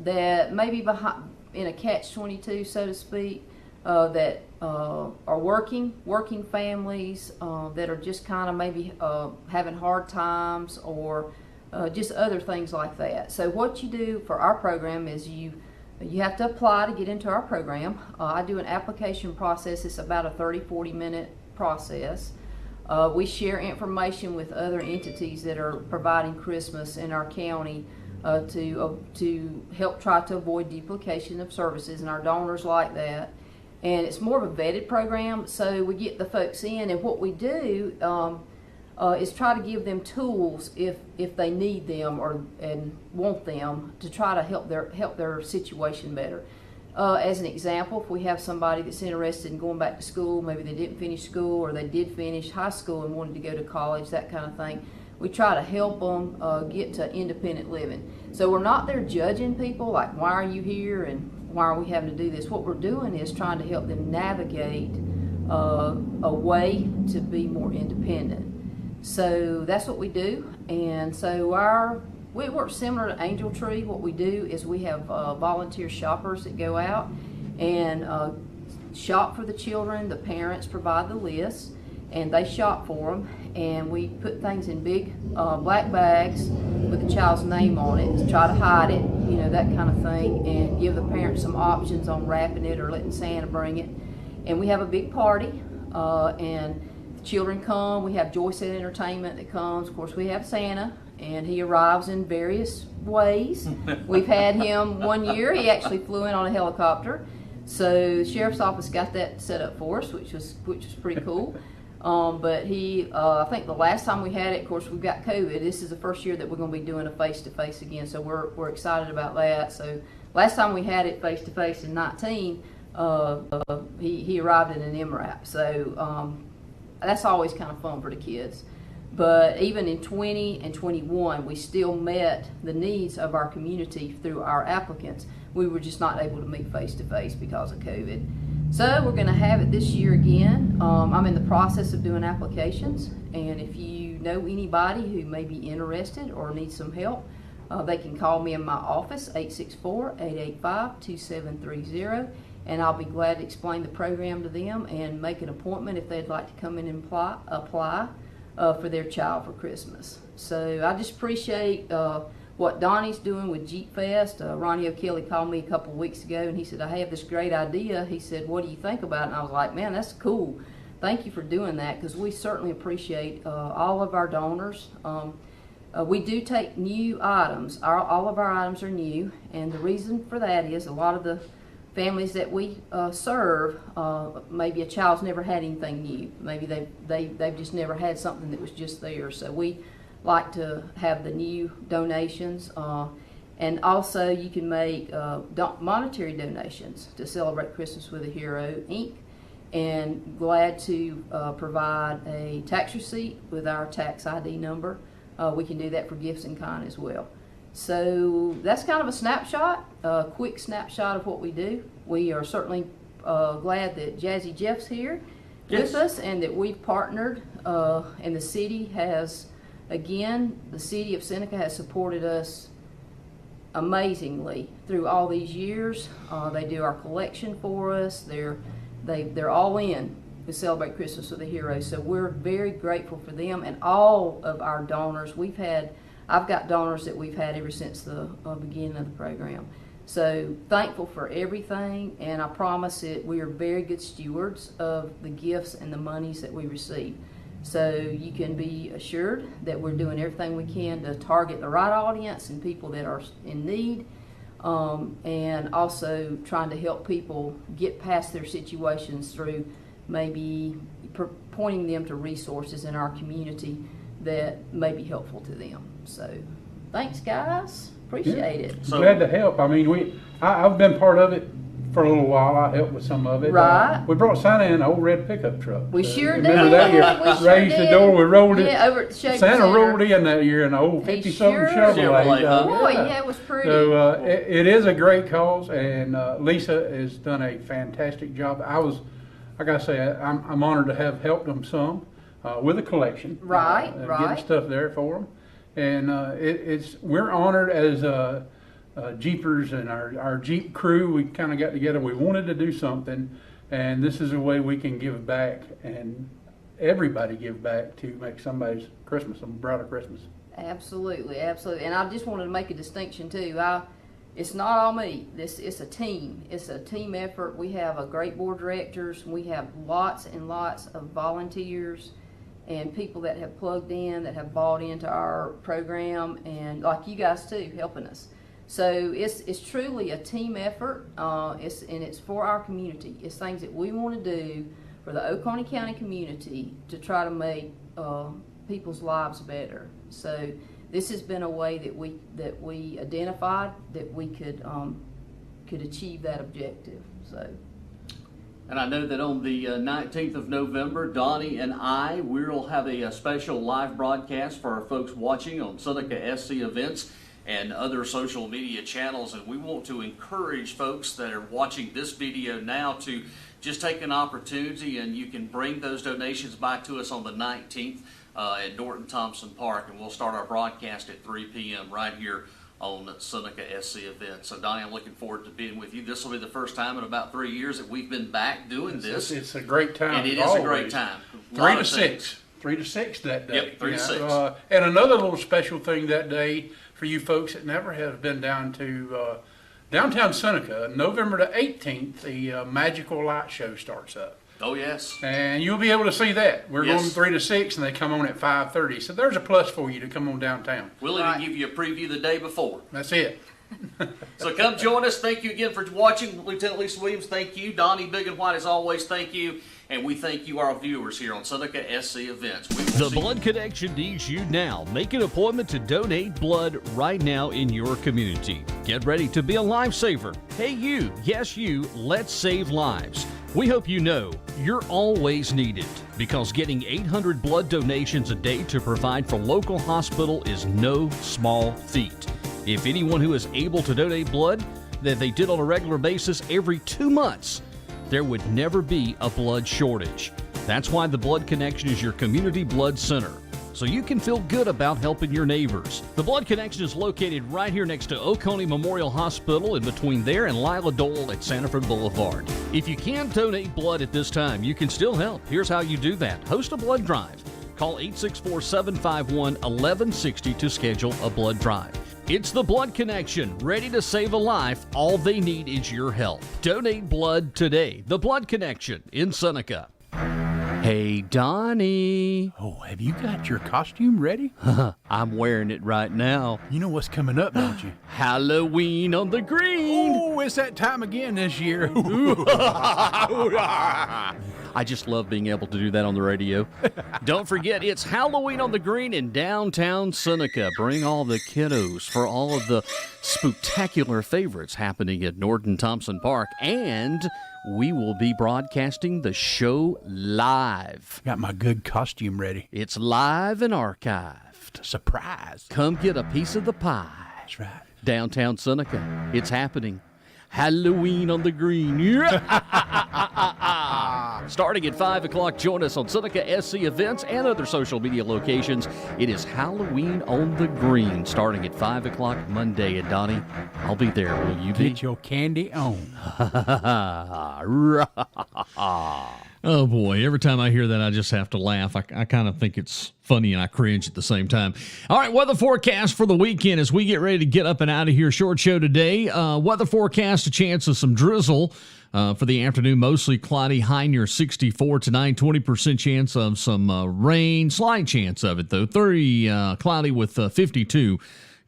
that maybe behind in a catch-22, so to speak, that are working families that are just kind of maybe having hard times or just other things like that. So what you do for our program is you have to apply to get into our program. I do an application process. It's about a 30-40 minute process. We share information with other entities that are providing Christmas in our county to help try to avoid duplication of services, and our donors like that. And it's more of a vetted program, so we get the folks in, and what we do is try to give them tools if they need them and want them to try to help their situation better. As an example, if we have somebody that's interested in going back to school, maybe they didn't finish school or they did finish high school and wanted to go to college, that kind of thing, we try to help them get to independent living. So we're not there judging people like, why are you here and why are we having to do this? What we're doing is trying to help them navigate a way to be more independent. So that's what we do. And so we work similar to Angel Tree. What we do is we have volunteer shoppers that go out and shop for the children. The parents provide the list and they shop for them. And we put things in big black bags with the child's name on it to try to hide it, that kind of thing, and give the parents some options on wrapping it or letting Santa bring it. And we have a big party, and the children come. We have Joy Set Entertainment that comes. Of course, we have Santa, and he arrives in various ways. We've had him one year. He actually flew in on a helicopter. So the Sheriff's Office got that set up for us, which was pretty cool. But I think the last time we had it, of course, we've got COVID. This is the first year that we're going to be doing a face-to-face again, so we're excited about that. So last time we had it face-to-face in 19, he arrived in an MRAP. So that's always kind of fun for the kids. But even in 20 and 21, we still met the needs of our community through our applicants. We were just not able to meet face-to-face because of COVID. So we're going to have it this year again. I'm in the process of doing applications, and if you know anybody who may be interested or needs some help, they can call me in my office, 864-885-2730, and I'll be glad to explain the program to them and make an appointment if they'd like to come in and apply for their child for Christmas. So I just appreciate what Donnie's doing with Jeep Fest. Ronnie O'Kelly called me a couple of weeks ago and he said, I have this great idea. He said, what do you think about it? And I was like, man, that's cool. Thank you for doing that, because we certainly appreciate all of our donors. We do take new items. All of our items are new, and the reason for that is a lot of the families that we serve, maybe a child's never had anything new. Maybe they've just never had something that was just there. So we like to have the new donations. And also, you can make monetary donations to Celebrate Christmas with a Hero, Inc. And glad to provide a tax receipt with our tax ID number. We can do that for gifts in kind as well. So that's kind of a snapshot, a quick snapshot of what we do. We are certainly glad that Jazzy Jeff's here with us, and that we've partnered, and the city has, again, the city of Seneca has supported us amazingly through all these years. They do our collection for us. They're all in to Celebrate Christmas with a Hero. So we're very grateful for them and all of our donors. I've got donors that we've had ever since the beginning of the program. So thankful for everything, and I promise that we are very good stewards of the gifts and the monies that we receive. So you can be assured that we're doing everything we can to target the right audience and people that are in need, and also trying to help people get past their situations through maybe pointing them to resources in our community that may be helpful to them. So thanks, guys. Appreciate it. So, glad to help. I mean, I've been part of it for a little while. I helped with some of it. Right. We brought Santa in an old red pickup truck. We sure did. Remember that year? We sure Raised did. the door. We rolled it. Yeah, over at the Shaker Santa Center. rolled in that year in an old 50-something Chevrolet. Boy, yeah, it was pretty. So it is a great cause, and Lisa has done a fantastic job. I gotta say, I'm honored to have helped them some with a collection. Right. Getting stuff there for them. And we're honored as Jeepers and our Jeep crew. We kind of got together. We wanted to do something, and this is a way we can give back, and everybody give back to make somebody's Christmas a brighter Christmas. Absolutely. And I just wanted to make a distinction too. It's not all me. It's a team. It's a team effort. We have a great board of directors. We have lots and lots of volunteers and people that have plugged in, that have bought into our program, and like you guys too, helping us. So it's truly a team effort. It's for our community. It's things that we want to do for the Oconee County community to try to make people's lives better. So this has been a way that we identified that we could achieve that objective. So. And I know that on the 19th of November, Donnie and I will have a special live broadcast for our folks watching on Seneca SC Events and other social media channels. And we want to encourage folks that are watching this video now to just take an opportunity, and you can bring those donations back to us on the 19th at Norton Thompson Park. And we'll start our broadcast at 3 p.m. right here on Seneca SC Events. So Donnie, I'm looking forward to being with you. This will be the first time in about 3 years that we've been back doing this. It's a great time. And it is a great time. 3 to 6. 3 to 6 that day. Yep, 3 to 6. And another little special thing that day for you folks that never have been down to downtown Seneca, November the 18th, the Magical Light Show starts up. Oh, yes. And you'll be able to see that. We're Yes. going 3 to 6, and they come on at 5:30. So there's a plus for you to come on downtown. We'll even give you a preview the day before. That's it. So come join us. Thank you again for watching. Lieutenant Lisa Williams, thank you. Donnie Big and White, as always, thank you. And we thank you, our viewers here on Seneca SC Events. The Blood Connection needs you now. Make an appointment to donate blood right now in your community. Get ready to be a lifesaver. Hey, you, yes, you, let's save lives. We hope you know you're always needed, because getting 800 blood donations a day to provide for local hospital is no small feat. If anyone who is able to donate blood that they did on a regular basis every 2 months, there would never be a blood shortage. That's why the Blood Connection is your community blood center, so you can feel good about helping your neighbors. The Blood Connection is located right here next to Oconee Memorial Hospital, in between there and Lila Dole at Sanford Boulevard. If you can't donate blood at this time, you can still help. Here's how you do that. Host a blood drive. Call 864-751-1160 to schedule a blood drive. It's the Blood Connection, ready to save a life. All they need is your help. Donate blood today. The Blood Connection in Seneca. Hey, Donnie. Oh, have you got your costume ready? I'm wearing it right now. You know what's coming up, don't you? Halloween on the green. Oh, it's that time again this year. I just love being able to do that on the radio. Don't forget, it's Halloween on the Green in downtown Seneca. Bring all the kiddos for all of the spooktacular favorites happening at Norton Thompson Park. And we will be broadcasting the show live. Got my good costume ready. It's live and archived. Surprise. Come get a piece of the pie. That's right. Downtown Seneca. It's happening. Halloween on the Green. Starting at 5 o'clock, join us on Seneca SC events and other social media locations. It is Halloween on the Green, starting at 5 o'clock Monday. And Donnie, I'll be there. Will you be? Get your candy on. Oh boy, every time I hear that, I just have to laugh. I kind of think it's funny and I cringe at the same time. All right, weather forecast for the weekend as we get ready to get up and out of here. Short show today. Weather forecast, a chance of some drizzle for the afternoon. Mostly cloudy, high near 64 tonight. 20% chance of some rain. Slight chance of it, though. 30 cloudy with 52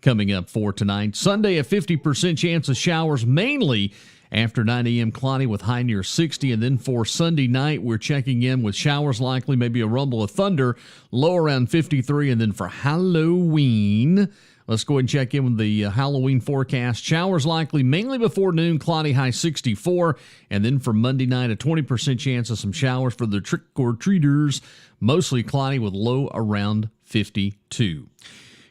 coming up for tonight. Sunday, a 50% chance of showers, mainly after 9 a.m. cloudy with high near 60. And then for Sunday night, we're checking in with showers likely, maybe a rumble of thunder, low around 53. And then for Halloween, let's go ahead and check in with the Halloween forecast. Showers likely mainly before noon, cloudy, high 64. And then for Monday night, a 20% chance of some showers for the trick-or-treaters, mostly cloudy with low around 52.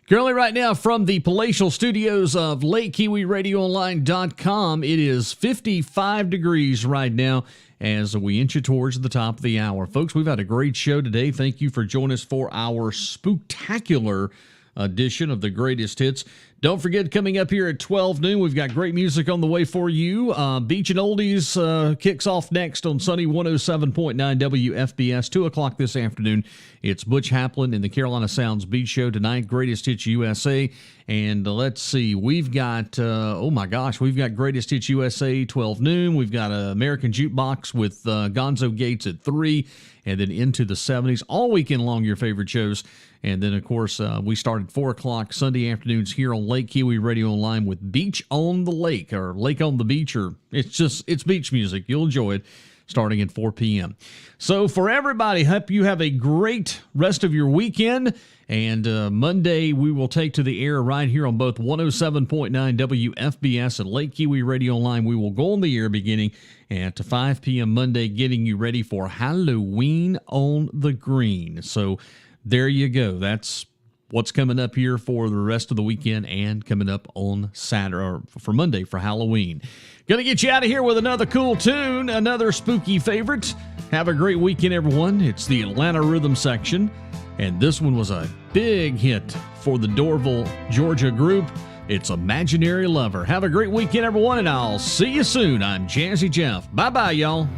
Currently right now from the palatial studios of LakeKiwiRadioOnline.com, it is 55 degrees right now as we inch it towards the top of the hour. Folks, we've had a great show today. Thank you for joining us for our spooktacular edition of the Greatest Hits. Don't forget, coming up here at 12 noon, we've got great music on the way for you. Beach and Oldies kicks off next on Sunny 107.9 WFBS, 2 o'clock this afternoon. It's Butch Haplin and the Carolina Sounds Beach Show tonight, Greatest Hits USA. And let's see, we've got, we've got Greatest Hits USA 12 noon. We've got American Jukebox with Gonzo Gates at 3, and then into the 70s. All weekend long, your favorite shows. And then, of course, we start at 4 o'clock Sunday afternoons here on Lake Kiwi Radio Online with Beach on the Lake, or Lake on the Beach, or it's beach music. You'll enjoy it starting at 4 p.m. So for everybody, hope you have a great rest of your weekend. And Monday, we will take to the air right here on both 107.9 WFBS and Lake Kiwi Radio Online. We will go on the air beginning at 5 p.m. Monday, getting you ready for Halloween on the Green. So there you go. That's what's coming up here for the rest of the weekend and coming up on Saturday, or for Monday for Halloween. Gonna get you out of here with another cool tune, another spooky favorite. Have a great weekend, everyone. It's the Atlanta Rhythm Section, and this one was a big hit for the Dorville, Georgia group. It's Imaginary Lover. Have a great weekend, everyone, and I'll see you soon. I'm Jazzy Jeff. Bye-bye, y'all.